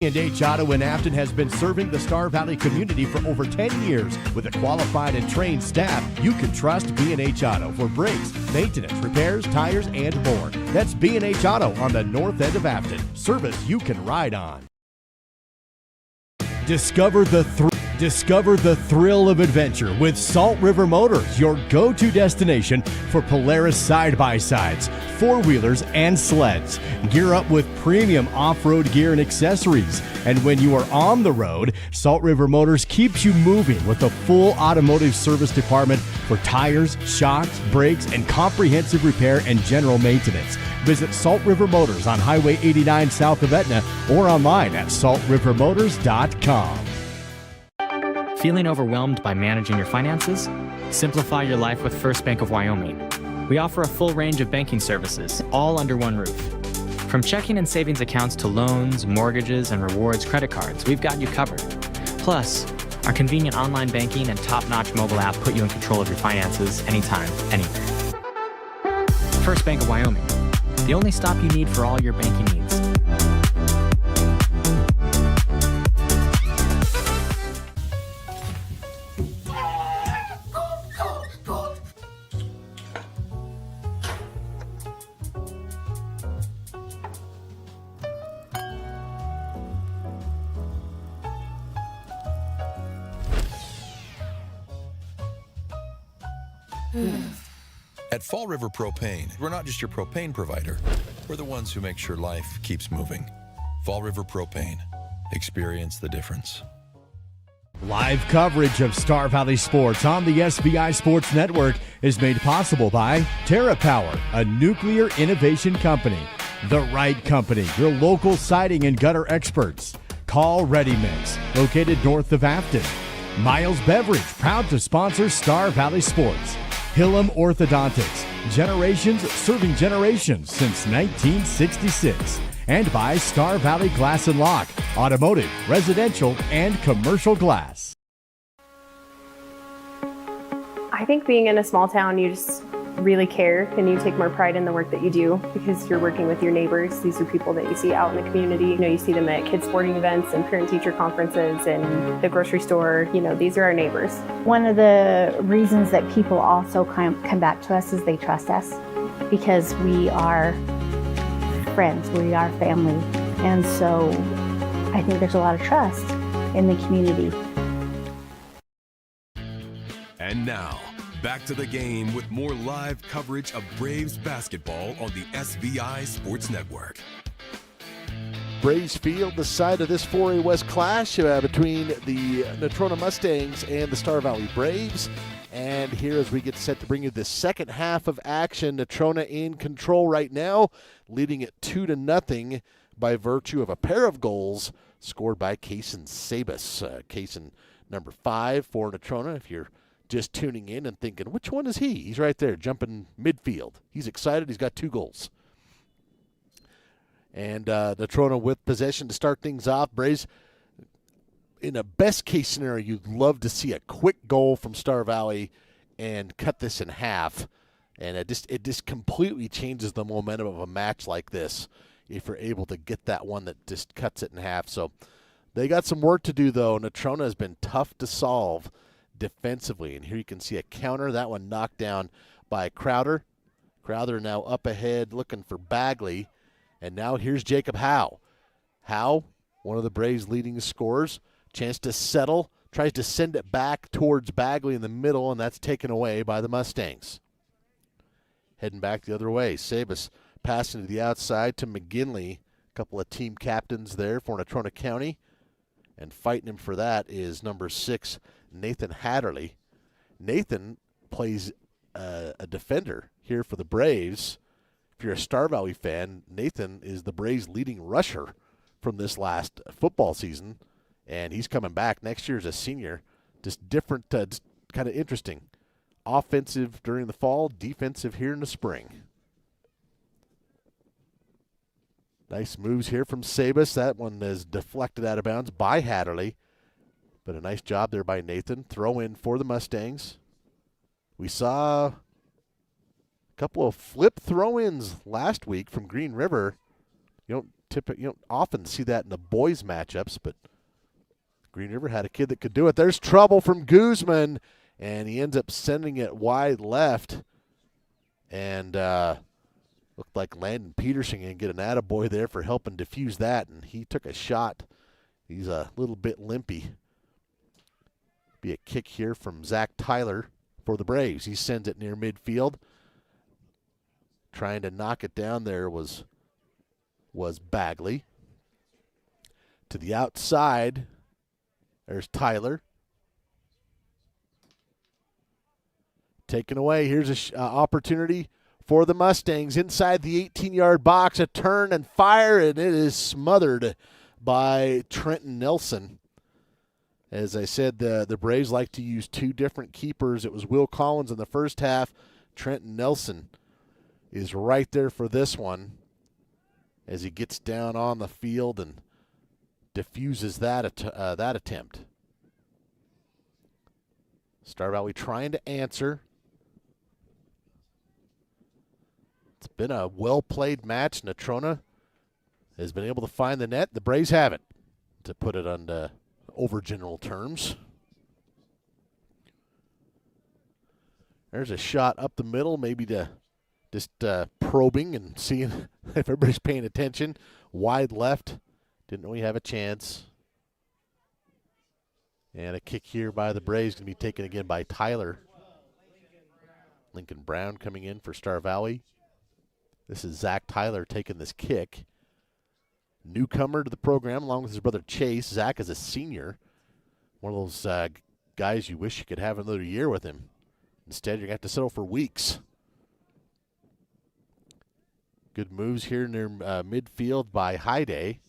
B&H Auto in Afton has been serving the Star Valley community for over 10 years with a qualified and trained staff. You can trust B&H Auto for brakes, maintenance, repairs, tires, and more. That's B&H Auto on the north end of Afton. Service you can ride on. Discover the thrill of adventure with Salt River Motors, your go-to destination for Polaris side-by-sides, four-wheelers, and sleds. Gear up with premium off-road gear and accessories. And when you are on the road, Salt River Motors keeps you moving with a full automotive service department for tires, shocks, brakes, and comprehensive repair and general maintenance. Visit Salt River Motors on Highway 89 south of Etna or online at saltrivermotors.com. Feeling overwhelmed by managing your finances? Simplify your life with First Bank of Wyoming. We offer a full range of banking services, all under one roof. From checking and savings accounts to loans, mortgages, and rewards credit cards, we've got you covered. Plus, our convenient online banking and top-notch mobile app put you in control of your finances anytime, anywhere. First Bank of Wyoming, the only stop you need for all your banking needs. At Fall River Propane, we're not just your propane provider. We're the ones who make sure life keeps moving. Fall River Propane. Experience the difference. Live coverage of Star Valley sports on the SBI Sports Network is made possible by TerraPower, a nuclear innovation company. The Right Company, your local siding and gutter experts. Call Ready Mix, located north of Afton. Miles Beverage, proud to sponsor Star Valley Sports. Hillam Orthodontics, generations serving generations since 1966. And by Star Valley Glass and Lock, automotive, residential, and commercial glass. I think being in a small town, you just really care and you take more pride in the work that you do because you're working with your neighbors. These are people that you see out in the community. You see them at kids' sporting events and parent-teacher conferences and the grocery store. These are our neighbors. One of the reasons that people also come back to us is they trust us because we are friends, we are family. And so I think there's a lot of trust in the community. And now, Back to the game with more live coverage of Braves basketball on the SVI Sports Network. Braves Field, the site of this 4A West clash between the Natrona Mustangs and the Star Valley Braves. And here as we get set to bring you the second half of action, Natrona in control right now, leading it 2-0 by virtue of a pair of goals scored by Kaysen Sabas. Kaysen, number 5 for Natrona. If you're just tuning in and thinking, which one is he? He's right there, jumping midfield. He's excited. He's got 2 goals. And Natrona with possession to start things off. Braves, in a best-case scenario, you'd love to see a quick goal from Star Valley and cut this in half. And it just completely changes the momentum of a match like this if you're able to get that one that just cuts it in half. So they got some work to do, though. Natrona has been tough to solve defensively. And here you can see a counter. That one knocked down by Crowder. Crowder now up ahead looking for Bagley. And now here's Jacob Howe. Howe, one of the Braves' leading scorers. Chance to settle. Tries to send it back towards Bagley in the middle, and that's taken away by the Mustangs. Heading back the other way. Sabas passing to the outside to McGinley. A couple of team captains there for Natrona County. And fighting him for that is number 6, Nathan Hatterley. Nathan plays a defender here for the Braves. If you're a Star Valley fan, Nathan is the Braves' leading rusher from this last football season, and he's coming back next year as a senior. Just different, just kind of interesting. Offensive during the fall, defensive here in the spring. Nice moves here from Sabas. That one is deflected out of bounds by Hatterley, but a nice job there by Nathan. Throw in for the Mustangs. We saw couple of flip throw-ins last week from Green River. You don't often see that in the boys matchups, but Green River had a kid that could do it. There's trouble from Guzman, and he ends up sending it wide left. And looked like Landon Peterson can get an attaboy there for helping defuse that, and he took a shot. He's a little bit limpy. Be a kick here from Zach Tyler for the Braves. He sends it near midfield. Trying to knock it down there was Bagley. To the outside, there's Tyler. Taken away. Here's an opportunity for the Mustangs inside the 18-yard box. A turn and fire, and it is smothered by Trenton Nelson. As I said, the Braves like to use 2 different keepers. It was Will Collins in the first half. Trenton Nelson is right there for this one as he gets down on the field and diffuses that attempt. Star Valley trying to answer. It's been a well-played match. Natrona has been able to find the net. The Braves haven't, to put it on overgeneral terms. There's a shot up the middle, maybe to just probing and seeing if everybody's paying attention. Wide left. Didn't really have a chance. And a kick here by the Braves going to be taken again by Tyler. Lincoln Brown coming in for Star Valley. This is Zach Tyler taking this kick. Newcomer to the program along with his brother Chase. Zach is a senior. One of those guys you wish you could have another year with him. Instead, you're going to have to settle for weeks. Good moves here near midfield by Hyde.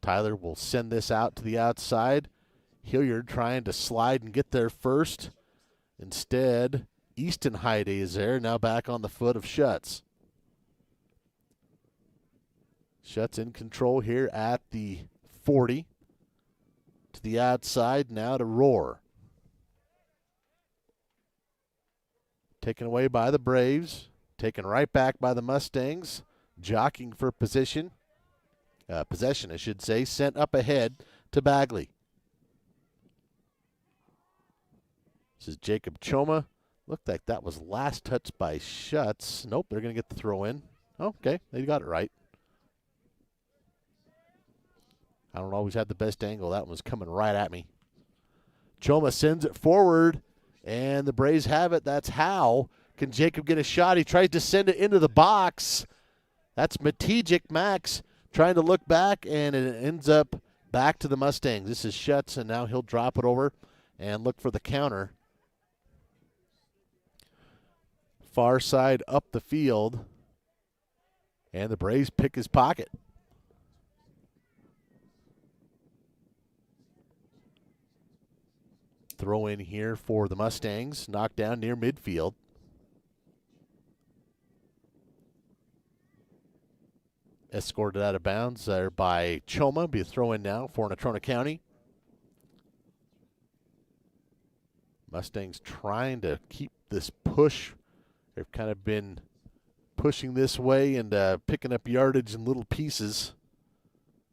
Tyler will send this out to the outside. Hilliard trying to slide and get there first. Instead, Easton Hyde is there, now back on the foot of Schutz. Schutz in control here at the 40. To the outside, now to Rohr. Taken away by the Braves. Taken right back by the Mustangs. Jockeying for possession, I should say. Sent up ahead to Bagley. This is Jacob Choma. Looked like that was last touched by Schutz. Nope, they're going to get the throw in. Okay, they got it right. I don't always have the best angle. That one was coming right at me. Choma sends it forward, And the Braves have it. That's how. Can Jacob get a shot? He tries to send it into the box. That's Matejik Max trying to look back, and it ends up back to the Mustangs. This is Schutz, and now he'll drop it over and look for the counter. Far side up the field, and the Braves pick his pocket. Throw in here for the Mustangs, knocked down near midfield. Escorted out of bounds there by Choma. Be a throw in now for Natrona County. Mustangs trying to keep this push. They've kind of been pushing this way and picking up yardage in little pieces.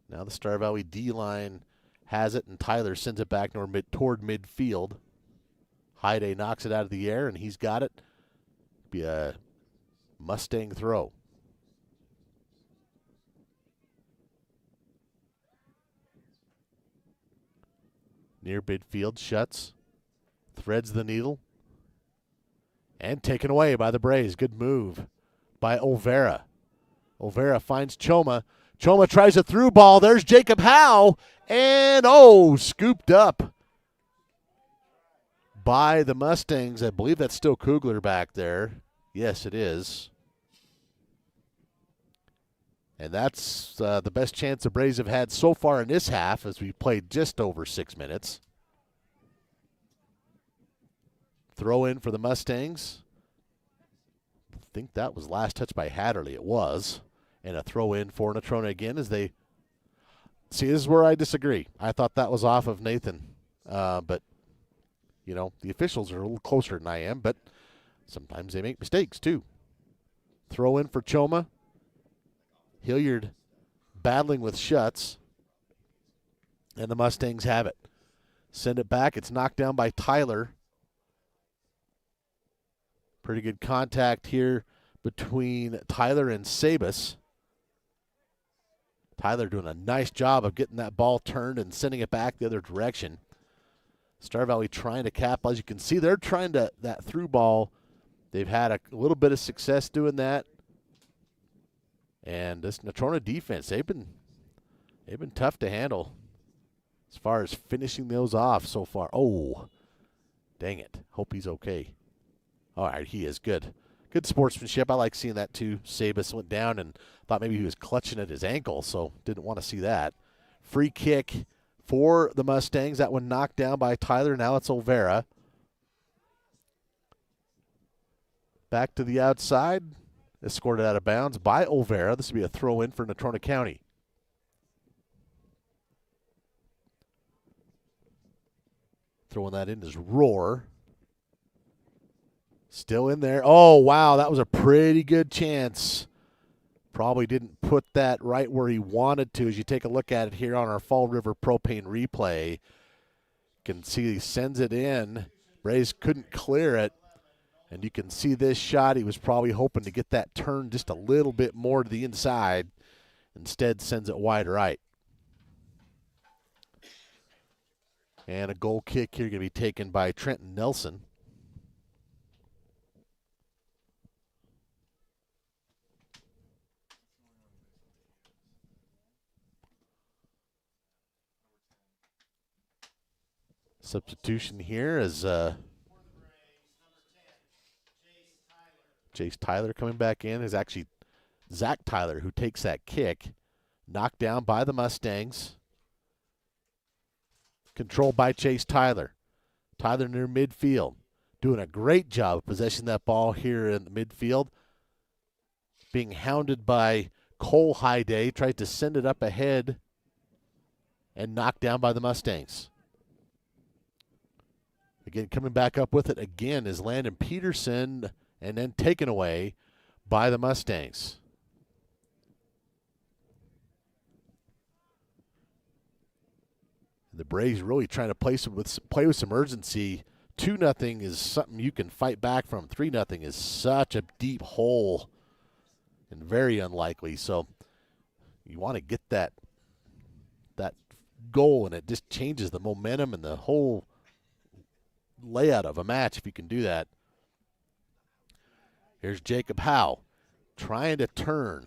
Now the Star Valley D-line has it, and Tyler sends it back toward midfield. Hyde knocks it out of the air, and he's got it. Be a Mustang throw. Near midfield, Schutz threads the needle. And taken away by the Braves. Good move by Olvera. Olvera finds Choma. Choma tries a through ball. There's Jacob Howe. And, scooped up by the Mustangs. I believe that's still Kugler back there. Yes, it is. And that's the best chance the Braves have had so far in this half, as we played just over 6 minutes. Throw in for the Mustangs. I think that was last touch by Hatterley. It was. And a throw in for Natrona again as they. See, this is where I disagree. I thought that was off of Nathan. But, the officials are a little closer than I am, but sometimes they make mistakes too. Throw in for Choma. Hilliard battling with Schutz. And the Mustangs have it. Send it back. It's knocked down by Tyler. Pretty good contact here between Tyler and Sabas. Tyler doing a nice job of getting that ball turned and sending it back the other direction. Star Valley trying to cap. As you can see, they're trying to, that through ball. They've had a little bit of success doing that. And this Natrona defense, they've been tough to handle as far as finishing those off so far. Oh, dang it. Hope he's okay. All right, he is good. Good sportsmanship. I like seeing that too. Sabas went down and thought maybe he was clutching at his ankle, so didn't want to see that. Free kick for the Mustangs. That one knocked down by Tyler. Now it's Olvera. Back to the outside. Escorted out of bounds by Olvera. This will be a throw in for Natrona County. Throwing that in is Roar. Still in there. Oh, wow, that was a pretty good chance. Probably didn't put that right where he wanted to. As you take a look at it here on our Fall River Propane replay, you can see he sends it in. Braves couldn't clear it. And you can see this shot. He was probably hoping to get that turned just a little bit more to the inside. Instead, sends it wide right. And a goal kick here going to be taken by Trenton Nelson. Substitution here as Chase Tyler coming back in. Is actually Zach Tyler who takes that kick. Knocked down by the Mustangs. Controlled by Chase Tyler. Tyler near midfield. Doing a great job of possessing that ball here in the midfield. Being hounded by Cole Hyde. Tries to send it up ahead. And knocked down by the Mustangs. Again, coming back up with it again is Landon Peterson, and then taken away by the Mustangs. The Braves really trying to play with some urgency. 2-0 is something you can fight back from. 3-0 is such a deep hole and very unlikely. So you want to get that goal, and it just changes the momentum and the whole layout of a match if you can do that. Here's Jacob Howe trying to turn.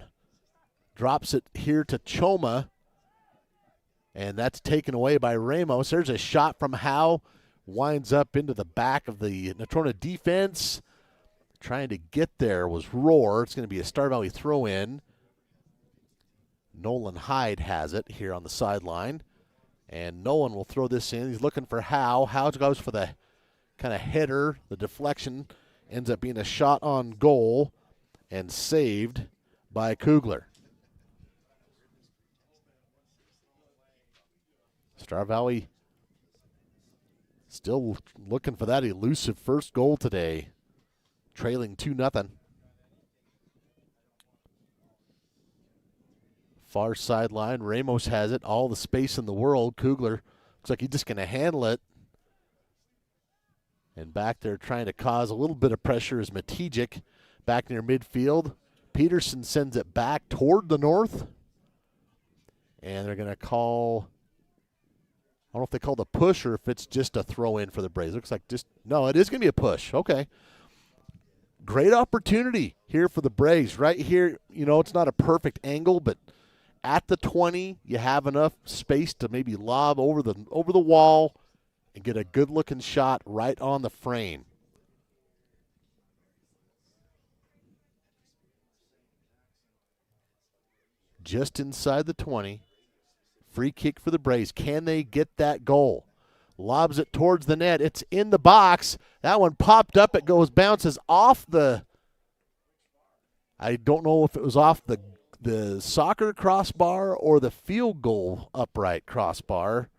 Drops it here to Choma, and that's taken away by Ramos. There's a shot from Howe. Winds up into the back of the Natrona defense. Trying to get there was Roar. It's going to be a Star Valley throw-in. Nolan Hyde has it here on the sideline. And Nolan will throw this in. He's looking for Howe. Howe goes for the kind of header. The deflection ends up being a shot on goal and saved by Kugler. Star Valley still looking for that elusive first goal today, trailing 2-0. Far sideline, Ramos has it, all the space in the world. Kugler looks like he's just going to handle it. And back there trying to cause a little bit of pressure is Matijik back near midfield. Peterson sends it back toward the north. And they're going to call, I don't know if they call the push or if it's just a throw in for the Braves. Looks like no, it is going to be a push. Okay. Great opportunity here for the Braves. Right here, it's not a perfect angle, but at the 20, you have enough space to maybe lob over the wall and get a good-looking shot right on the frame. Just inside the 20. Free kick for the Braves. Can they get that goal? Lobs it towards the net. It's in the box. That one popped up. It bounces off the, I don't know if it was off the soccer crossbar or the field goal upright crossbar.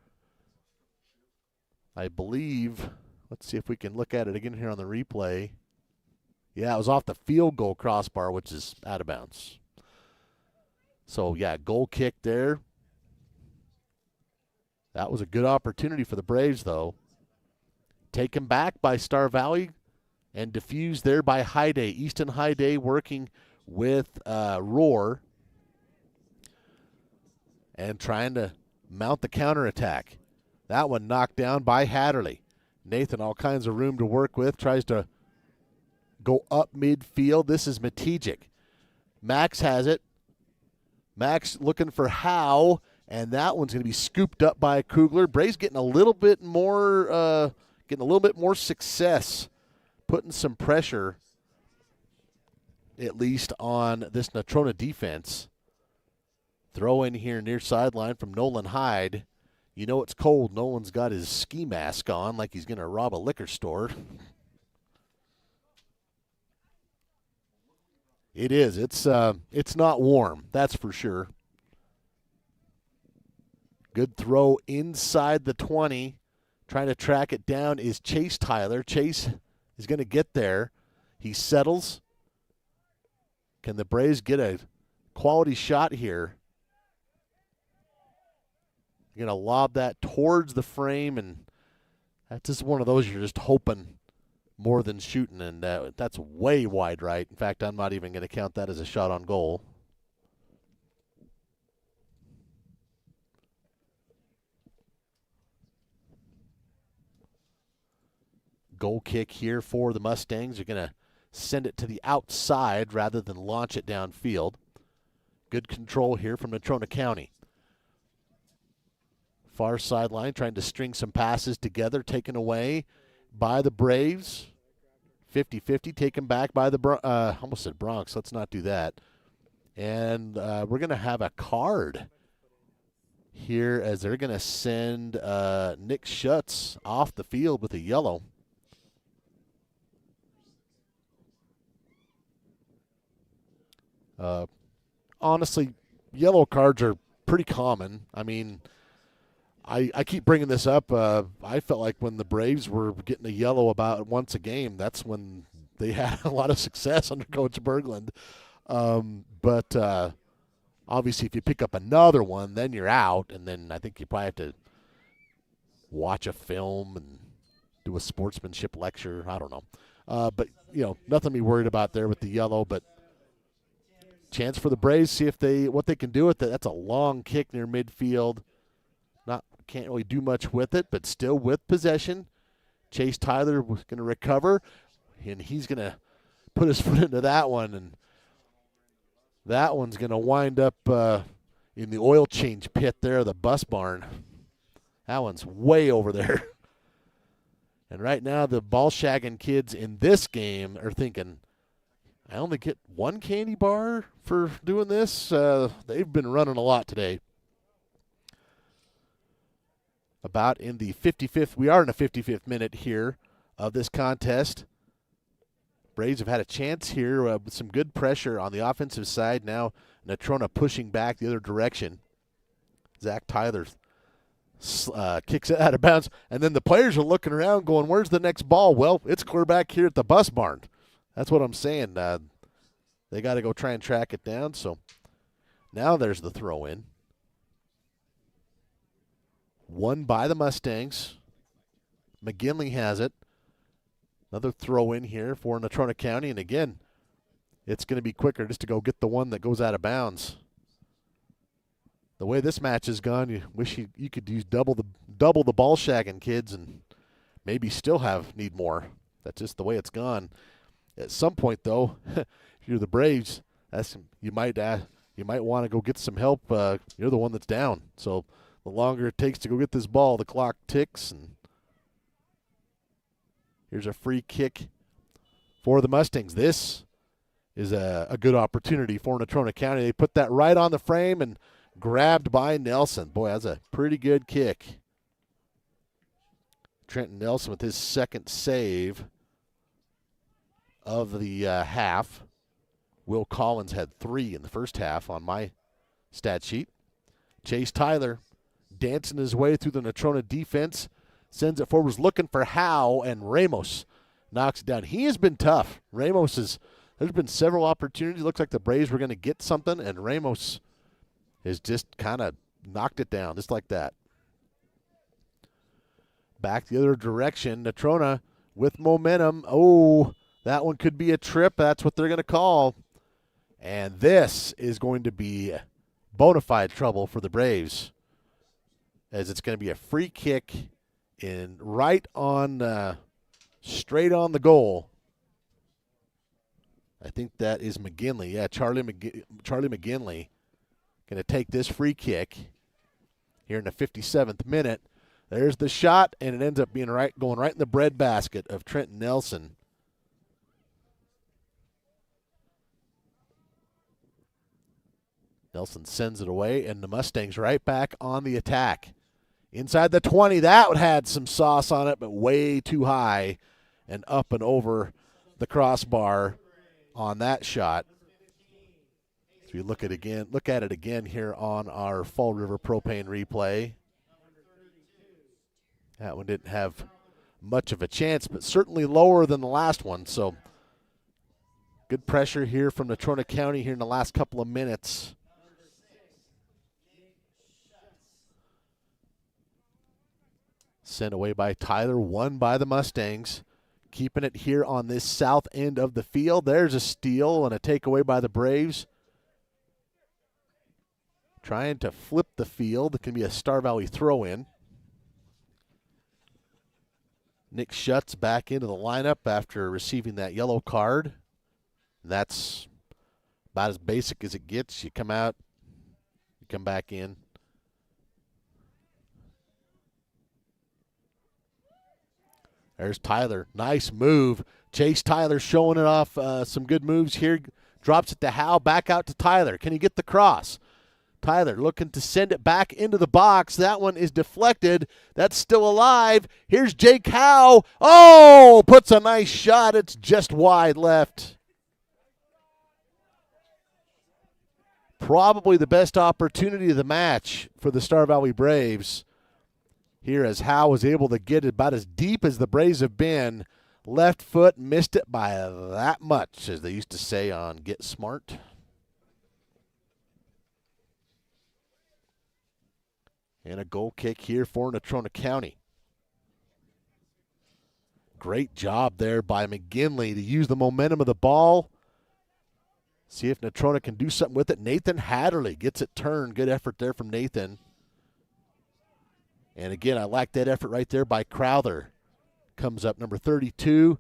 I believe, let's see if we can look at it again here on the replay. Yeah, it was off the field goal crossbar, which is out of bounds. So, yeah, goal kick there. That was a good opportunity for the Braves, though. Taken back by Star Valley and diffused there by High Day. Easton High Day working with Roar and trying to mount the counterattack. That one knocked down by Hatterley. Nathan, all kinds of room to work with, tries to go up midfield. This is Matijik. Max has it. Max looking for Howe, and that one's going to be scooped up by Kugler. Braves getting a little bit more success, putting some pressure, at least on this Natrona defense. Throw in here near sideline from Nolan Hyde. You know it's cold. Nolan's got his ski mask on like he's going to rob a liquor store. It is. It's not warm, that's for sure. Good throw inside the 20. Trying to track it down is Chase Tyler. Chase is going to get there. He settles. Can the Braves get a quality shot here? You're going to lob that towards the frame, and that's just one of those you're just hoping more than shooting, and that's way wide right. In fact, I'm not even going to count that as a shot on goal. Goal kick here for the Mustangs. They're going to send it to the outside rather than launch it downfield. Good control here from Natrona County. Far sideline trying to string some passes together, taken away by the Braves. 50-50, taken back by the almost said Bronx. Let's not do that. And we're going to have a card here as they're going to send Nick Schutz off the field with a yellow. Honestly, yellow cards are pretty common. I mean, I keep bringing this up. I felt like when the Braves were getting a yellow about once a game, that's when they had a lot of success under Coach Berglund. But obviously, if you pick up another one, then you're out, and then I think you probably have to watch a film and do a sportsmanship lecture. I don't know. But, nothing to be worried about there with the yellow, but chance for the Braves, see what they can do with it. That's a long kick near midfield. Can't really do much with it, but still with possession. Chase Tyler was going to recover, and he's going to put his foot into that one, and that one's going to wind up in the oil change pit there, the bus barn. That one's way over there. And right now the ball-shagging kids in this game are thinking, I only get one candy bar for doing this? They've been running a lot today. About in the 55th, we are in the 55th minute here of this contest. Braves have had a chance here with some good pressure on the offensive side. Now Natrona pushing back the other direction. Zach Tyler kicks it out of bounds, and then the players are looking around going, where's the next ball? Well, it's clear back here at the bus barn. That's what I'm saying. They got to go try and track it down. So now there's the throw in. Won by the Mustangs. McGinley has it. Another throw in here for Natrona County. And again, it's going to be quicker just to go get the one that goes out of bounds. The way this match has gone, you wish you could use double the ball shagging kids and maybe still need more. That's just the way it's gone. At some point, though, if you're the Braves, you might want to go get some help. You're the one that's down. So the longer it takes to go get this ball, the clock ticks. And here's a free kick for the Mustangs. This is a good opportunity for Natrona County. They put that right on the frame and grabbed by Nelson. Boy, that's a pretty good kick. Trenton Nelson with his second save of the half. Will Collins had 3 in the first half on my stat sheet. Chase Tyler dancing his way through the Natrona defense. Sends it forward, looking for Howe, and Ramos knocks it down. He has been tough. There's been several opportunities. Looks like the Braves were going to get something, and Ramos has just kind of knocked it down, just like that. Back the other direction. Natrona with momentum. Oh, that one could be a trip. That's what they're going to call. And this is going to be bona fide trouble for the Braves, as it's going to be a free kick in right on, straight on the goal. I think that is McGinley. Yeah, Charlie McGinley going to take this free kick here in the 57th minute. There's the shot, and it ends up being going right in the breadbasket of Trenton Nelson. Nelson sends it away, and the Mustangs right back on the attack. Inside the 20, that had some sauce on it, but way too high and up and over the crossbar on that shot. So you look at it again here on our Fall River Propane replay. That one didn't have much of a chance, but certainly lower than the last one. So good pressure here from Natrona County here in the last couple of minutes. Sent away by Tyler, won by the Mustangs. Keeping it here on this south end of the field. There's a steal and a takeaway by the Braves. Trying to flip the field. It can be a Star Valley throw-in. Nick Schutz back into the lineup after receiving that yellow card. That's about as basic as it gets. You come out, you come back in. There's Tyler. Nice move. Chase Tyler showing it off some good moves here. Drops it to Howe. Back out to Tyler. Can he get the cross? Tyler looking to send it back into the box. That one is deflected. That's still alive. Here's Jake Howe. Oh, puts a nice shot. It's just wide left. Probably the best opportunity of the match for the Star Valley Braves. Here as Howe was able to get it about as deep as the Braves have been. Left foot missed it by that much, as they used to say on Get Smart. And a goal kick here for Natrona County. Great job there by McGinley to use the momentum of the ball. See if Natrona can do something with it. Nathan Hatterley gets it turned. Good effort there from Nathan. And again, I like that effort right there by Crowther. comes up. Number 32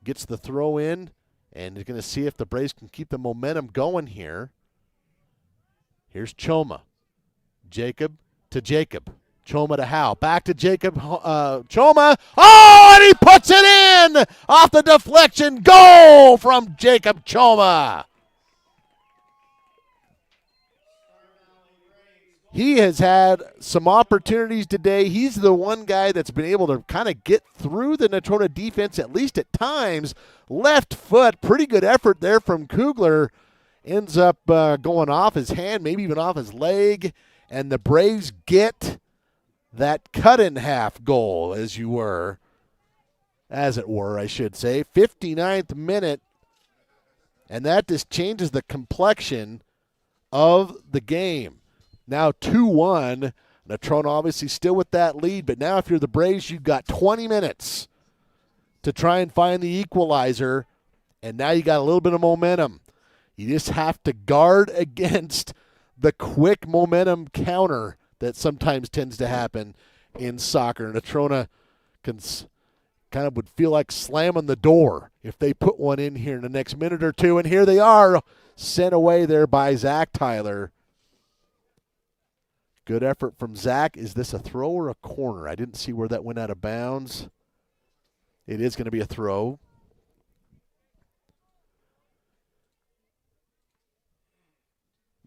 gets the throw in, and is going to see if the Braves can keep the momentum going here. Here's Choma. Jacob to Jacob. Choma to Howe. Back to Jacob. Choma. Oh, and he puts it in off the deflection. Goal from Jacob Choma. He has had some opportunities today. He's the one guy that's been able to kind of get through the Natrona defense, at least at times. Left foot, pretty good effort there from Kugler. Ends up going off his hand, maybe even off his leg. And the Braves get that cut-in-half goal, as it were, I should say. 59th minute. And that just changes the complexion of the game. Now 2-1. Natrona obviously still with that lead, but now if you're the Braves, you've got 20 minutes to try and find the equalizer, and now you got a little bit of momentum. You just have to guard against the quick momentum counter that sometimes tends to happen in soccer. Natrona kind of would feel like slamming the door if they put one in here in the next minute or two, and here they are, sent away there by Zach Tyler. Good effort from Zach. Is this a throw or a corner? I didn't see where that went out of bounds. It is going to be a throw.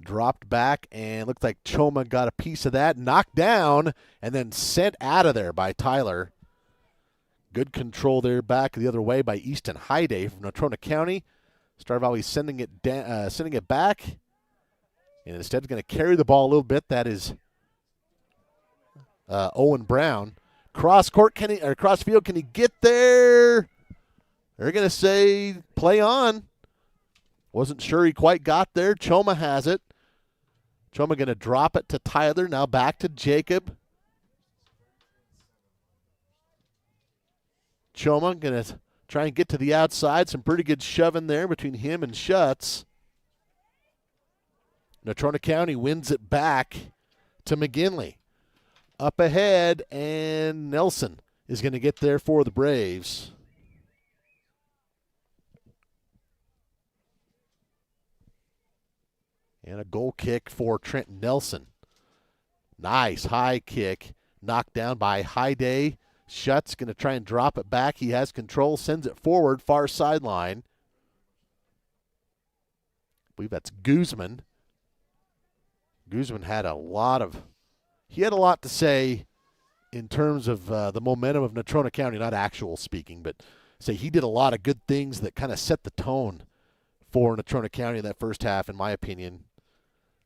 Dropped back, and looks like Choma got a piece of that. Knocked down, and then sent out of there by Tyler. Good control there back the other way by Easton Hyde from Natrona County. Star Valley sending it back. And instead is going to carry the ball a little bit. That is Owen Brown. Cross field, can he get there? They're going to say play on. Wasn't sure he quite got there. Choma has it. Choma going to drop it to Tyler. Now back to Jacob. Choma going to try and get to the outside. Some pretty good shoving there between him and Schutz. Natrona County wins it back to McGinley. Up ahead, and Nelson is going to get there for the Braves. And a goal kick for Trenton Nelson. Nice high kick. Knocked down by Hyde. Schutz going to try and drop it back. He has control, sends it forward, far sideline. I believe that's Guzman. Guzman had a lot to say in terms of the momentum of Natrona County, not actual speaking, but say he did a lot of good things that kind of set the tone for Natrona County in that first half, in my opinion.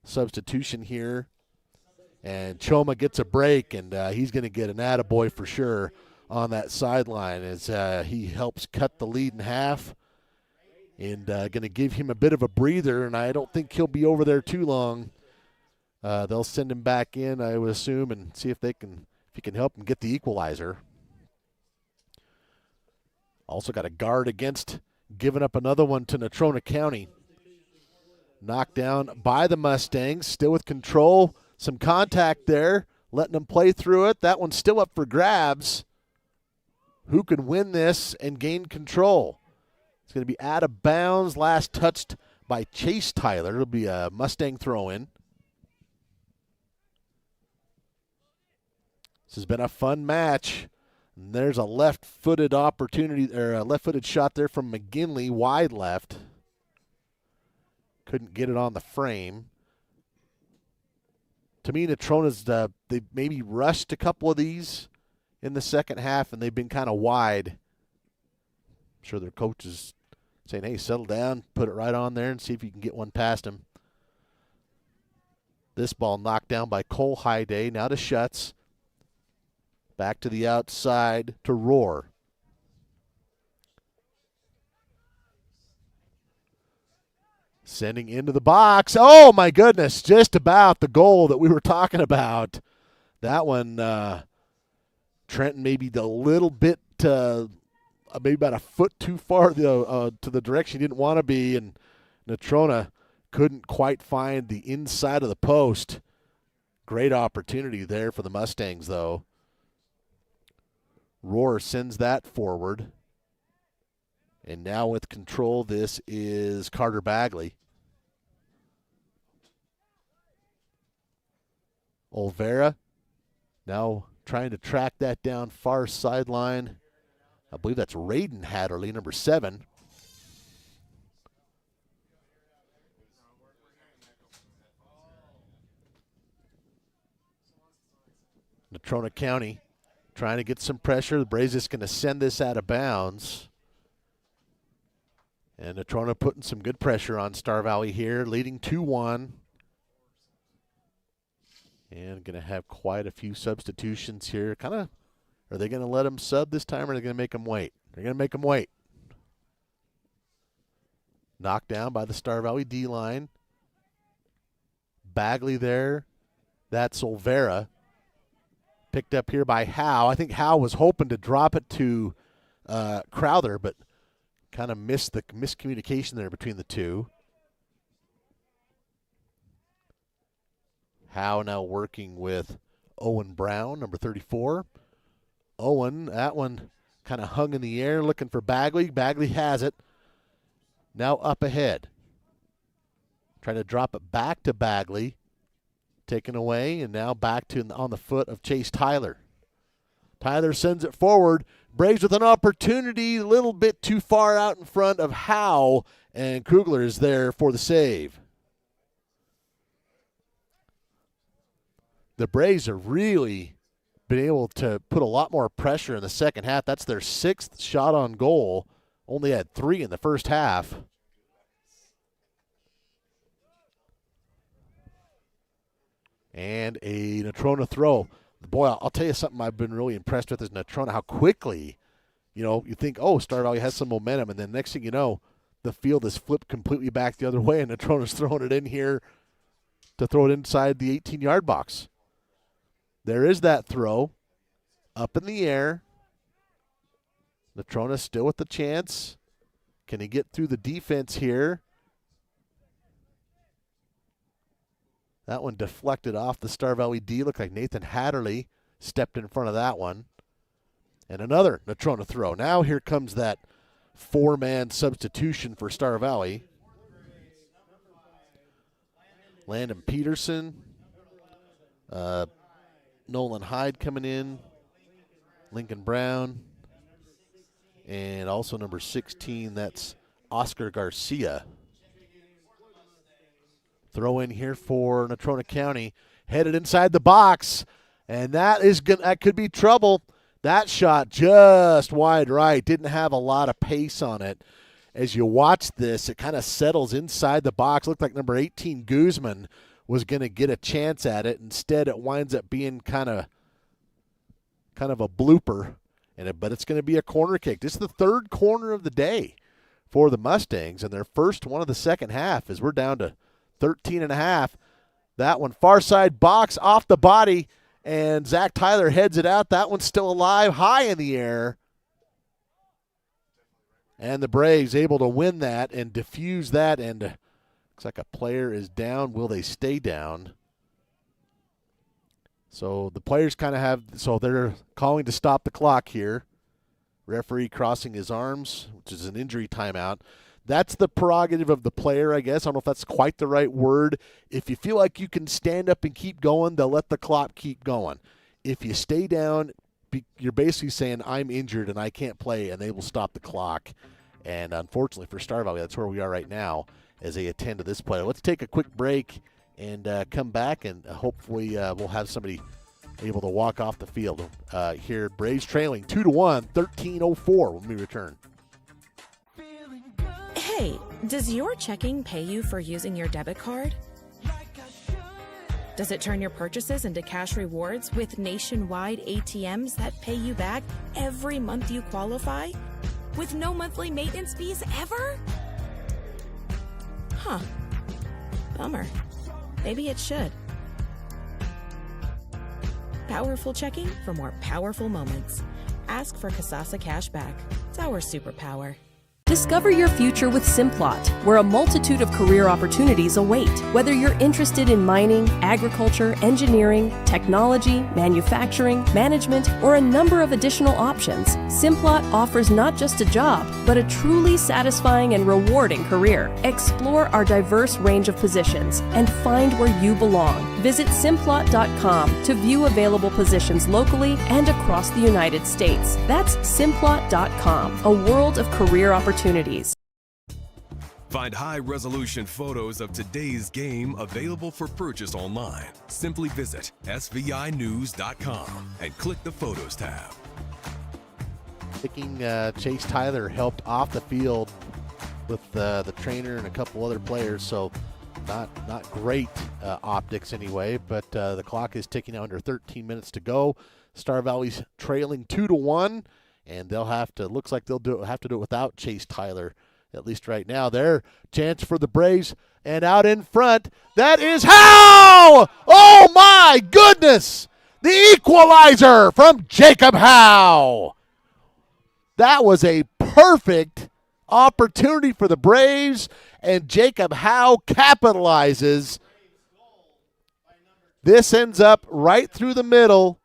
Substitution here, and Choma gets a break, and he's going to get an attaboy for sure on that sideline as he helps cut the lead in half, and going to give him a bit of a breather, and I don't think he'll be over there too long. They'll send him back in, I would assume, and see if he can help him get the equalizer. Also got a guard against giving up another one to Natrona County. Knocked down by the Mustangs, still with control. Some contact there, letting them play through it. That one's still up for grabs. Who can win this and gain control? It's going to be out of bounds. Last touched by Chase Tyler. It'll be a Mustang throw-in. This has been a fun match. And there's a left-footed opportunity, or a left-footed shot there from McGinley, wide left. Couldn't get it on the frame. To me, Natrona's, they maybe rushed a couple of these in the second half, and they've been kind of wide. I'm sure their coach is saying, hey, settle down, put it right on there, and see if you can get one past him. This ball knocked down by Cole Hyde. Now to Schutz. Back to the outside to Rohr. Sending into the box. Oh, my goodness. Just about the goal that we were talking about. That one, Trenton maybe a little bit, maybe about a foot too far to the direction he didn't want to be, and Natrona couldn't quite find the inside of the post. Great opportunity there for the Mustangs, though. Rohr sends that forward. And now with control, this is Carter Bagley. Olvera now trying to track that down far sideline. I believe that's Raiden Hatterley, number 7. Natrona County trying to get some pressure. The Braves just going to send this out of bounds. And Natrona putting some good pressure on Star Valley here, leading 2-1. And going to have quite a few substitutions here. Are they going to let them sub this time, or are they going to make them wait? They're going to make them wait. Knocked down by the Star Valley D-line. Bagley there. That's Olvera. Picked up here by Howe. I think Howe was hoping to drop it to Crowther, but kind of missed the miscommunication there between the two. Howe now working with Owen Brown, number 34. Owen, that one kind of hung in the air looking for Bagley. Bagley has it. Now up ahead. Trying to drop it back to Bagley. Taken away, and now back to on the foot of Chase Tyler. Tyler sends it forward. Braves with an opportunity, a little bit too far out in front of Howe, and Kugler is there for the save. The Braves have really been able to put a lot more pressure in the second half. That's their 6th shot on goal. Only had 3 in the first half. And a Natrona throw. Boy, I'll tell you something I've been really impressed with is Natrona, how quickly, you think, oh, Star Valley has some momentum, and then next thing you know, the field is flipped completely back the other way, and Natrona's throwing it in here to throw it inside the 18-yard box. There is that throw. Up in the air. Natrona still with the chance. Can he get through the defense here? That one deflected off the Star Valley D. Looked like Nathan Hatterley stepped in front of that one. And another Natrona throw. Now here comes that 4-man substitution for Star Valley. Landon Peterson. Nolan Hyde coming in. Lincoln Brown. And also number 16, that's Oscar Garcia. Throw in here for Natrona County. Headed inside the box. And that could be trouble. That shot just wide right. Didn't have a lot of pace on it. As you watch this, it kind of settles inside the box. Looked like number 18, Guzman, was going to get a chance at it. Instead, it winds up being kind of a blooper. But it's going to be a corner kick. This is the 3rd corner of the day for the Mustangs, and their first one of the second half as we're down to 13.5. That one, far side box, off the body, and Zach Tyler heads it out. That one's still alive, high in the air. And the Braves able to win that and defuse that, and looks like a player is down. Will they stay down? So the players they're calling to stop the clock here. Referee crossing his arms, which is an injury timeout. That's the prerogative of the player, I guess. I don't know if that's quite the right word. If you feel like you can stand up and keep going, they'll let the clock keep going. If you stay down, you're basically saying, I'm injured and I can't play, and they will stop the clock. And unfortunately for Star Valley, that's where we are right now as they attend to this player. Let's take a quick break and come back, and hopefully we'll have somebody able to walk off the field here. Braves trailing 2-1, 13:04 when we return. Hey, does your checking pay you for using your debit card? Does it turn your purchases into cash rewards with nationwide ATMs that pay you back every month you qualify? With no monthly maintenance fees ever? Huh. Bummer. Maybe it should. Powerful checking for more powerful moments. Ask for Kasasa Cashback. It's our superpower. Discover your future with Simplot, where a multitude of career opportunities await. Whether you're interested in mining, agriculture, engineering, technology, manufacturing, management, or a number of additional options, Simplot offers not just a job, but a truly satisfying and rewarding career. Explore our diverse range of positions and find where you belong. Visit Simplot.com to view available positions locally and across the United States. That's Simplot.com, a world of career opportunities. Find high-resolution photos of today's game available for purchase online. Simply visit svinews.com and click the Photos tab. Thinking Chase Tyler helped off the field with the trainer and a couple other players, so not great optics anyway, but the clock is ticking under 13 minutes to go. Star Valley's trailing 2-1, and looks like they'll have to do it without Chase Tyler, at least right now. Their chance for the Braves, and out in front, that is Howe! Oh my goodness! The equalizer from Jacob Howe! That was a perfect opportunity for the Braves, and Jacob Howe capitalizes. This ends up right through the middle.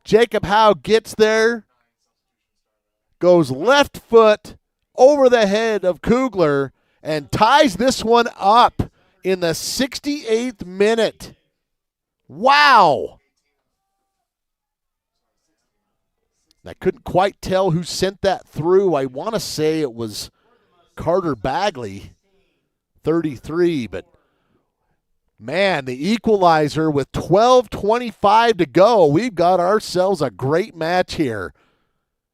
Jacob Howe gets there, goes left foot over the head of Kugler, and ties this one up in the 68th minute. Wow. I couldn't quite tell who sent that through. I want to say it was Carter Bagley, 33, but man, the equalizer with 12:25 to go. We've got ourselves a great match here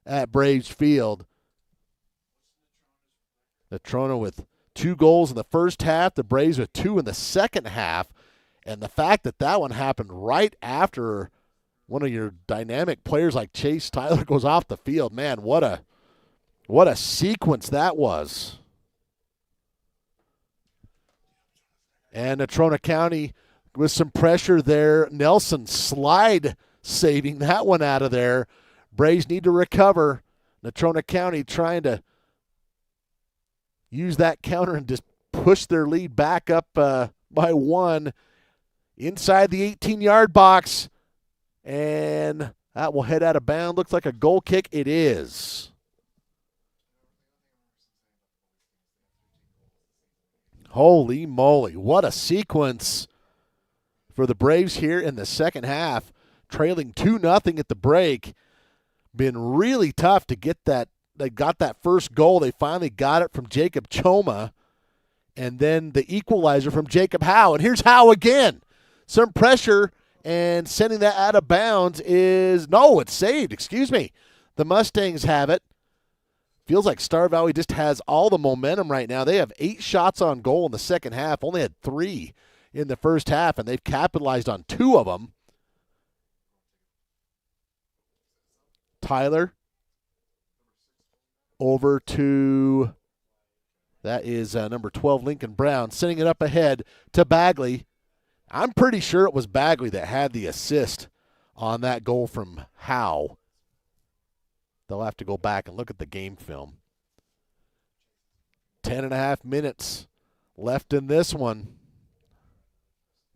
at Braves Field. Natrona with 2 goals in the first half, the Braves with 2 in the second half, and the fact that one happened right after one of your dynamic players like Chase Tyler goes off the field, man, what a sequence that was. And Natrona County with some pressure there. Nelson slide saving that one out of there. Braves need to recover. Natrona County trying to use that counter and just push their lead back up by 1 inside the 18-yard box. And that will head out of bounds. Looks like a goal kick. It is. Holy moly, what a sequence for the Braves here in the second half. Trailing 2-0 at the break. Been really tough to get that. They got that first goal. They finally got it from Jacob Choma. And then the equalizer from Jacob Howe. And here's Howe again. Some pressure, and sending that out of bounds it's saved. Excuse me. The Mustangs have it. Feels like Star Valley just has all the momentum right now. They have 8 shots on goal in the second half, only had 3 in the first half, and they've capitalized on 2 of them. Tyler over to, that is number 12, Lincoln Brown, sending it up ahead to Bagley. I'm pretty sure it was Bagley that had the assist on that goal from Howe. They'll have to go back and look at the game film. 10.5 minutes left in this one.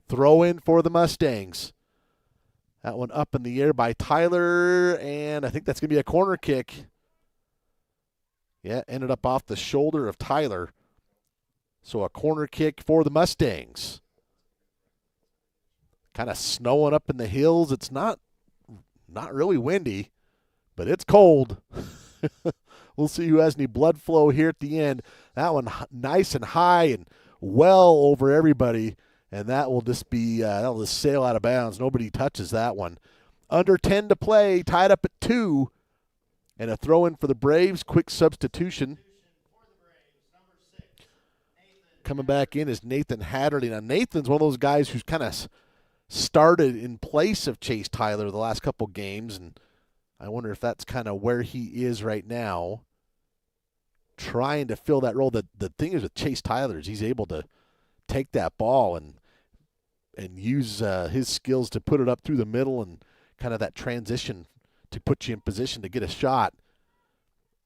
Throw in for the Mustangs. That one up in the air by Tyler, and I think that's going to be a corner kick. Yeah, ended up off the shoulder of Tyler. So a corner kick for the Mustangs. Kind of snowing up in the hills. It's not really windy, but it's cold. We'll see who has any blood flow here at the end. That one nice and high and well over everybody, and that will just be that'll just sail out of bounds. Nobody touches that one. Under 10 to play, tied up at 2, and a throw in for the Braves. Quick substitution. Coming back in is Nathan Hatterley. Now Nathan's one of those guys who's kind of started in place of Chase Tyler the last couple games, and I wonder if that's kind of where he is right now, trying to fill that role. The thing is with Chase Tyler is he's able to take that ball and use his skills to put it up through the middle and kind of that transition to put you in position to get a shot.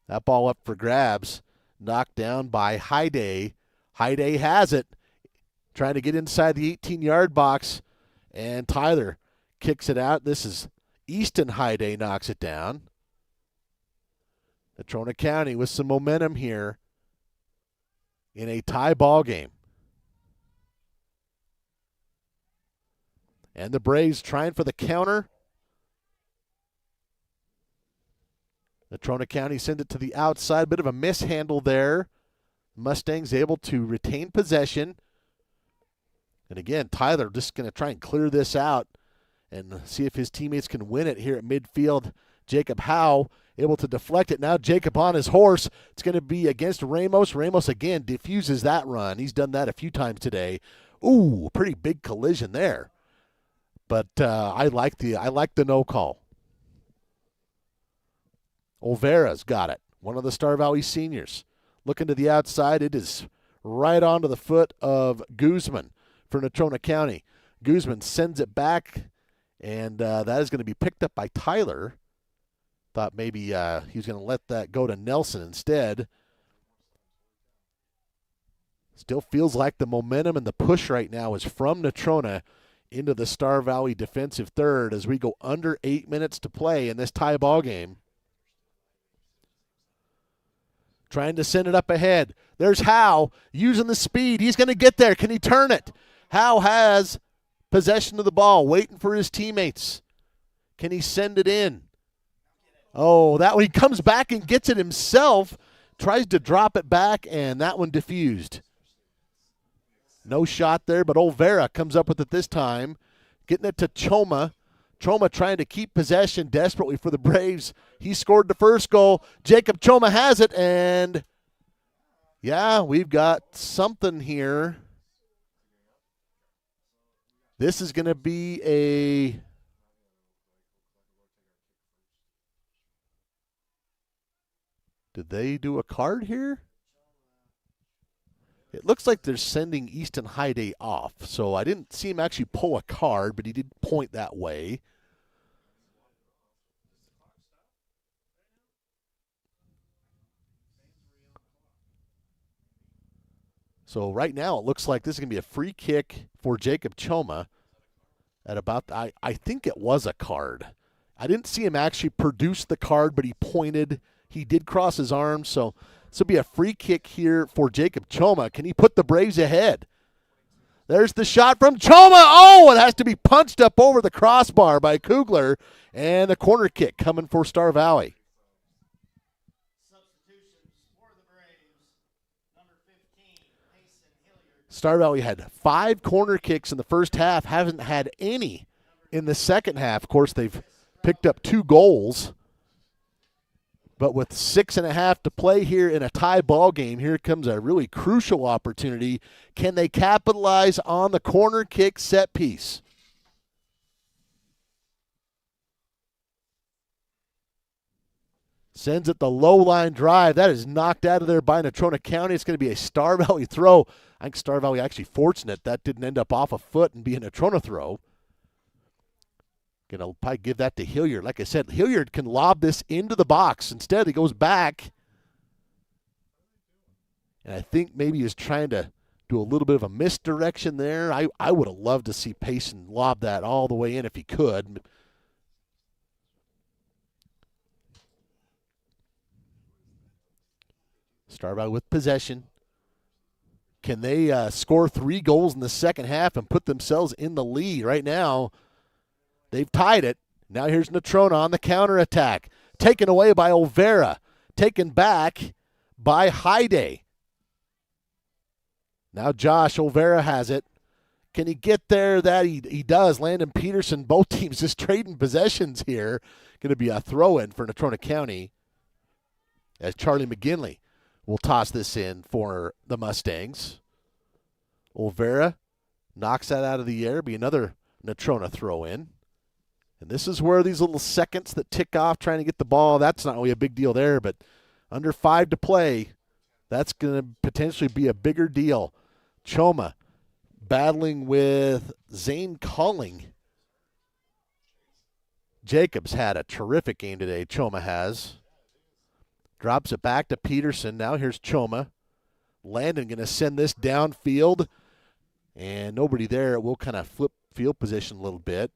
That ball up for grabs. Knocked down by Hyde. Hyde has it. Trying to get inside the 18-yard box. And Tyler kicks it out. This is Easton Hyde knocks it down. Natrona County with some momentum here in a tie ball game. And the Braves trying for the counter. Natrona County send it to the outside. Bit of a mishandle there. Mustangs able to retain possession. And again, Tyler just going to try and clear this out and see if his teammates can win it here at midfield. Jacob Howe able to deflect it. Now Jacob on his horse. It's going to be against Ramos. Ramos again diffuses that run. He's done that a few times today. Ooh, pretty big collision there. But I like the no call. Olvera's got it. One of the Star Valley seniors. Looking to the outside. It is right onto the foot of Guzman for Natrona County. Guzman sends it back, and that is going to be picked up by Tyler. Thought maybe he was going to let that go to Nelson instead. Still feels like the momentum and the push right now is from Natrona into the Star Valley defensive third as we go under 8 minutes to play in this tie ball game. Trying to send it up ahead. There's Howe using the speed. He's going to get there. Can he turn it? Howe has possession of the ball, waiting for his teammates. Can he send it in? Oh, that one, he comes back and gets it himself. Tries to drop it back, and that one diffused. No shot there, but Olvera comes up with it this time. Getting it to Choma. Choma trying to keep possession desperately for the Braves. He scored the first goal. Jacob Choma has it, and yeah, we've got something here. This is going to be a did they do a card here? It looks like they're sending Easton Hyde off. So I didn't see him actually pull a card, but he did point that way. So right now it looks like this is going to be a free kick for Jacob Choma at about, I think it was a card. I didn't see him actually produce the card, but he pointed. He did cross his arms, so this will be a free kick here for Jacob Choma. Can he put the Braves ahead? There's the shot from Choma. Oh, it has to be punched up over the crossbar by Kugler, and the corner kick coming for Star Valley. Star Valley had 5 corner kicks in the first half, haven't had any in the second half. Of course, they've picked up 2 goals. But with 6.5 to play here in a tie ball game, here comes a really crucial opportunity. Can they capitalize on the corner kick set piece? Sends it the low line drive. That is knocked out of there by Natrona County. It's going to be a Star Valley throw. I think Star Valley actually fortunate that didn't end up off a foot and be a Natrona throw. Going to probably give that to Hilliard. Like I said, Hilliard can lob this into the box. Instead, he goes back. And I think maybe he's trying to do a little bit of a misdirection there. I would have loved to see Payson lob that all the way in if he could. Star Valley with possession. Can they score 3 goals in the second half and put themselves in the lead? Right now, they've tied it. Now here's Natrona on the counterattack. Taken away by Olvera. Taken back by Hyde. Now Josh Olvera has it. Can he get there? That he does. Landon Peterson, both teams just trading possessions here. Going to be a throw-in for Natrona County as Charlie McGinley will toss this in for the Mustangs. Olvera knocks that out of the air. Be another Natrona throw-in. And this is where these little seconds that tick off trying to get the ball, that's not really a big deal there, but under 5 to play, that's going to potentially be a bigger deal. Choma battling with Zane Calling. Jacobs had a terrific game today, Choma has. Drops it back to Peterson. Now here's Choma. Landon going to send this downfield. And nobody there. It will kind of flip field position a little bit.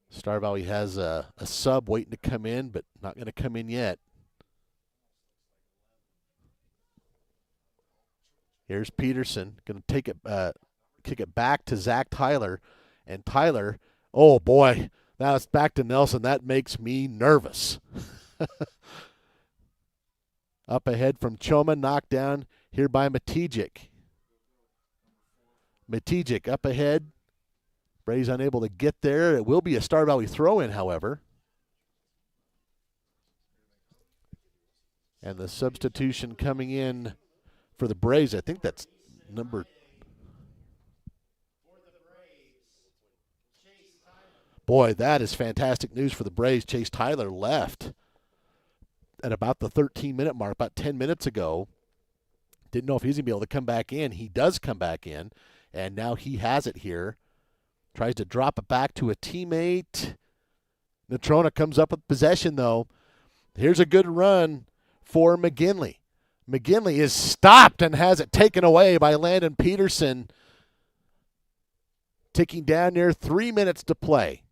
Star Valley has a sub waiting to come in, but not going to come in yet. Here's Peterson. Going to take it, kick it back to Zach Tyler. And Tyler, oh boy, now it's back to Nelson. That makes me nervous. Up ahead from Choma, knocked down here by Matijic. Matijic up ahead. Braves unable to get there. It will be a Star Valley throw-in, however. And the substitution coming in for the Braves, I think that's number... Boy, that is fantastic news for the Braves. Chase Tyler left at about the 13-minute mark, about 10 minutes ago. Didn't know if he's going to be able to come back in. He does come back in, and now he has it here. Tries to drop it back to a teammate. Natrona comes up with possession, though. Here's a good run for McGinley. McGinley is stopped and has it taken away by Landon Peterson. Ticking down near 3 minutes to play.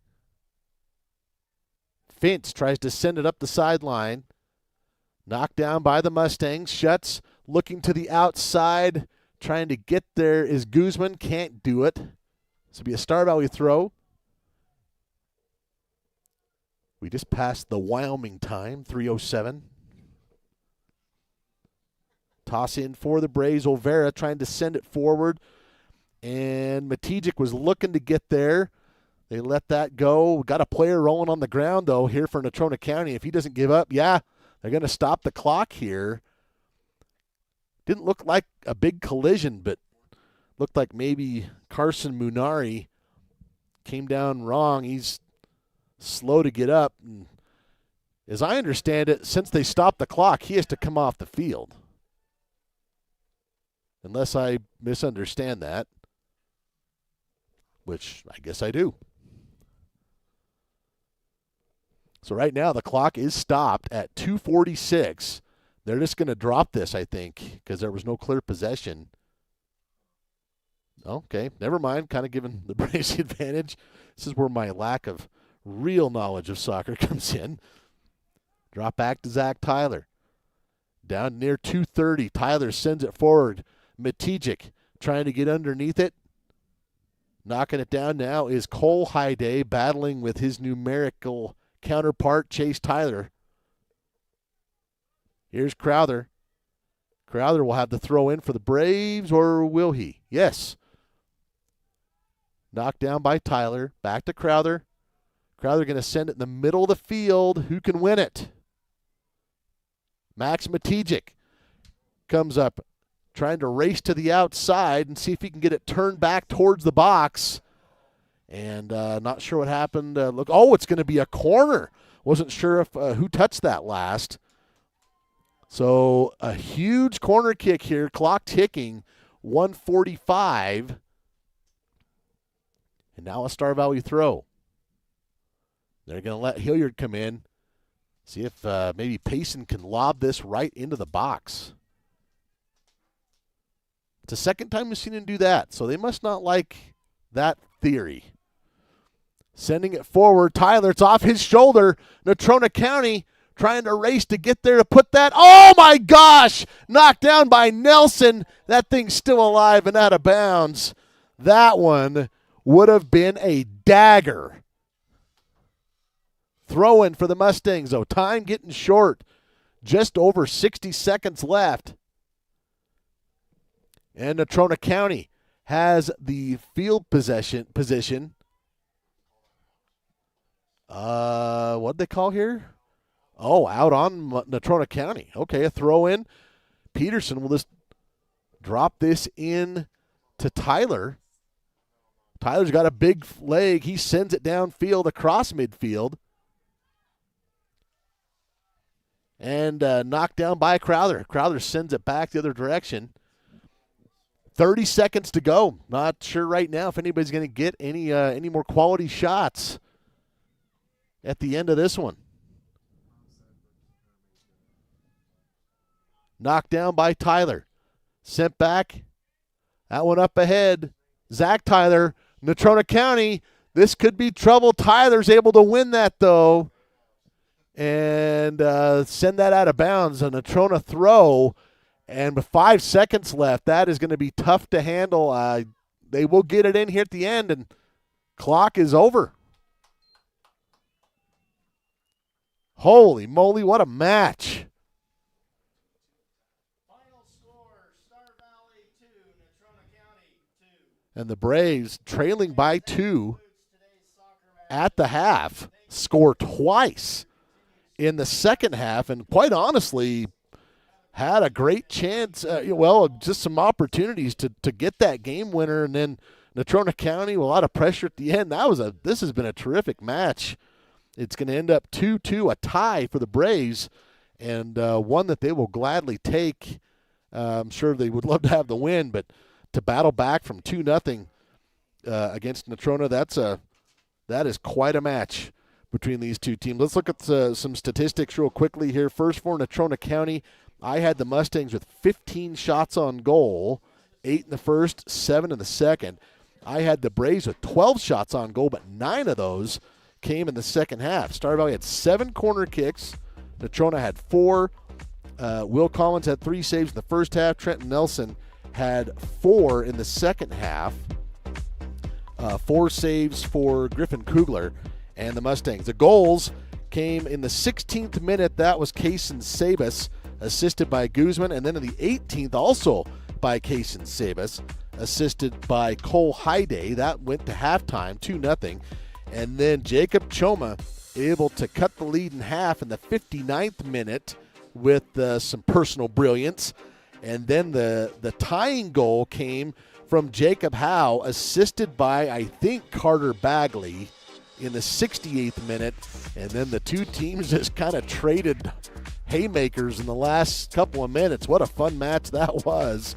Fintz tries to send it up the sideline. Knocked down by the Mustangs. Schutz looking to the outside. Trying to get there is Guzman. Can't do it. This will be a Star Valley throw. We just passed the Wyoming time, 3:07. Toss in for the Braves. Olvera trying to send it forward. And Matijic was looking to get there. They let that go. Got a player rolling on the ground, though, here for Natrona County. If he doesn't give up, yeah, they're going to stop the clock here. Didn't look like a big collision, but looked like maybe Carson Munari came down wrong. He's slow to get up. And as I understand it, since they stopped the clock, he has to come off the field. Unless I misunderstand that, which I guess I do. So right now the clock is stopped at 2:46. They're just going to drop this, I think, because there was no clear possession. Okay, never mind. Kind of giving the Braves the advantage. This is where my lack of real knowledge of soccer comes in. Drop back to Zach Tyler. Down near 2:30. Tyler sends it forward. Matijic trying to get underneath it. Knocking it down now is Cole Hyday battling with his numerical counterpart, Chase Tyler. Here's Crowther. Crowther will have the throw in for the Braves, or will he? Yes. Knocked down by Tyler. Back to Crowther. Crowther going to send it in the middle of the field. Who can win it? Max Matijic comes up, trying to race to the outside and see if he can get it turned back towards the box. And not sure what happened. Look, oh, it's going to be a corner. Wasn't sure if who touched that last. So a huge corner kick here. Clock ticking, 1:45. And now a Star Valley throw. They're going to let Hilliard come in. See if maybe Payson can lob this right into the box. It's the second time we've seen him do that, so they must not like that theory. Sending it forward. Tyler, it's off his shoulder. Natrona County trying to race to get there to put that. Oh, my gosh! Knocked down by Nelson. That thing's still alive and out of bounds. That one would have been a dagger. Throw-in for the Mustangs, though. Time getting short. Just over 60 seconds left. And Natrona County has the field position. What did they call here? Oh, out on Natrona County. Okay, a throw-in. Peterson will just drop this in to Tyler. Tyler's got a big leg. He sends it downfield across midfield. And knocked down by Crowther. Crowther sends it back the other direction. 30 seconds to go. Not sure right now if anybody's going to get any more quality shots at the end of this one. Knocked down by Tyler. Sent back. That one up ahead. Zach Tyler, Natrona County. This could be trouble. Tyler's able to win that, though, and send that out of bounds. A Natrona throw, and with 5 seconds left, that is going to be tough to handle. They will get it in here at the end, and clock is over. Holy moly, what a match. And the Braves, trailing by 2 at the half, score twice in the second half, and quite honestly had a great chance, just some opportunities to get that game winner, and then Natrona County with a lot of pressure at the end. This has been a terrific match. It's going to end up 2-2, a tie for the Braves, and one that they will gladly take. I'm sure they would love to have the win, but to battle back from 2-0 against Natrona, that is quite a match between these two teams. Let's look at some statistics real quickly here. First for Natrona County, I had the Mustangs with 15 shots on goal, 8 in the first, 7 in the second. I had the Braves with 12 shots on goal, but 9 of those came in the second half. Star Valley had 7 corner kicks. Natrona had 4. Will Collins had 3 saves in the first half. Trenton Nelson had 4 in the second half. 4 saves for Griffin Kugler and the Mustangs. The goals came in the 16th minute. That was Kaysen Sabas, assisted by Guzman. And then in the 18th, also by Kaysen Sabas, assisted by Cole Hyde. That went to halftime, 2-0. And then Jacob Choma able to cut the lead in half in the 59th minute with some personal brilliance. And then the tying goal came from Jacob Howe, assisted by, I think, Carter Bagley in the 68th minute. And then the two teams just kind of traded haymakers in the last couple of minutes. What a fun match that was,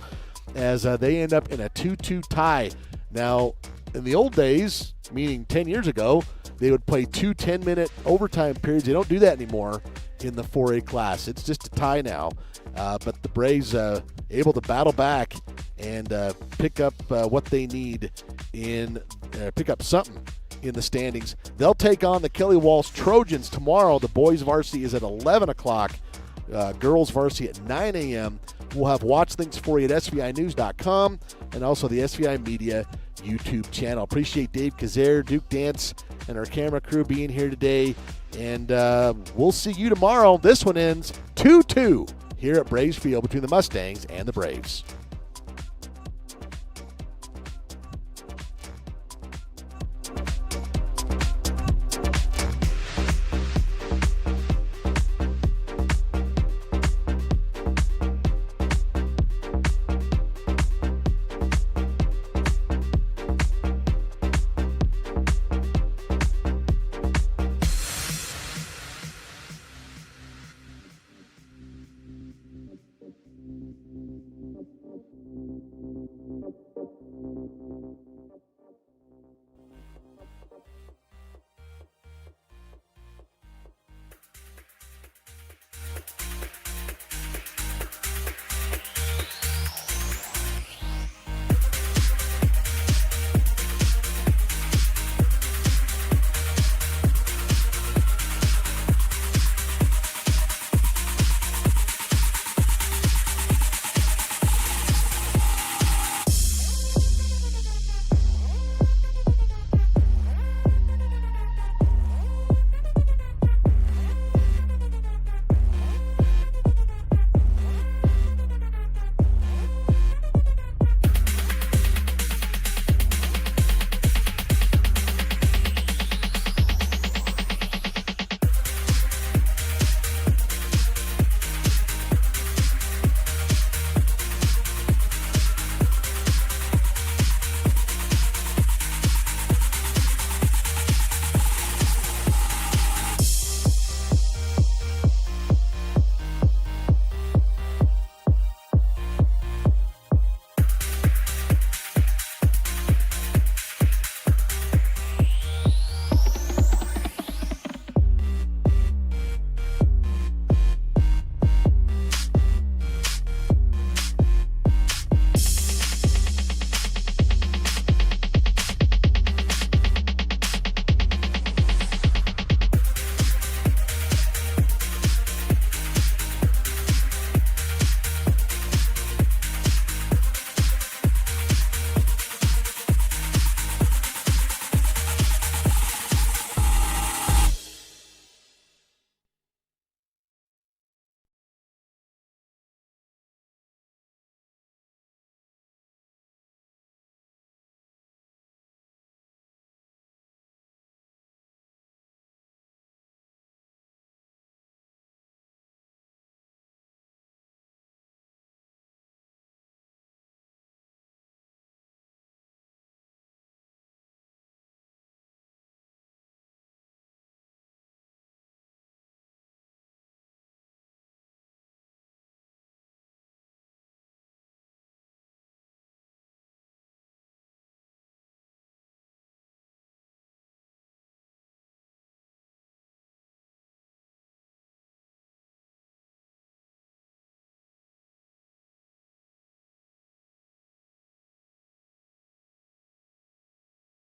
as they end up in a 2-2 tie. Now, in the old days, meaning 10 years ago, they would play 2 10-minute overtime periods. They don't do that anymore in the 4A class. It's just a tie now. But the Braves able to battle back and pick up what they need pick up something in the standings. They'll take on the Kelly Walsh Trojans tomorrow. The boys varsity is at 11 o'clock. Girls varsity at 9 a.m. We'll have watch links for you at SVInews.com and also the SVI Media YouTube channel. Appreciate Dave Kazare, Duke Dance, and our camera crew being here today. And we'll see you tomorrow. This one ends 2-2 here at Braves Field between the Mustangs and the Braves.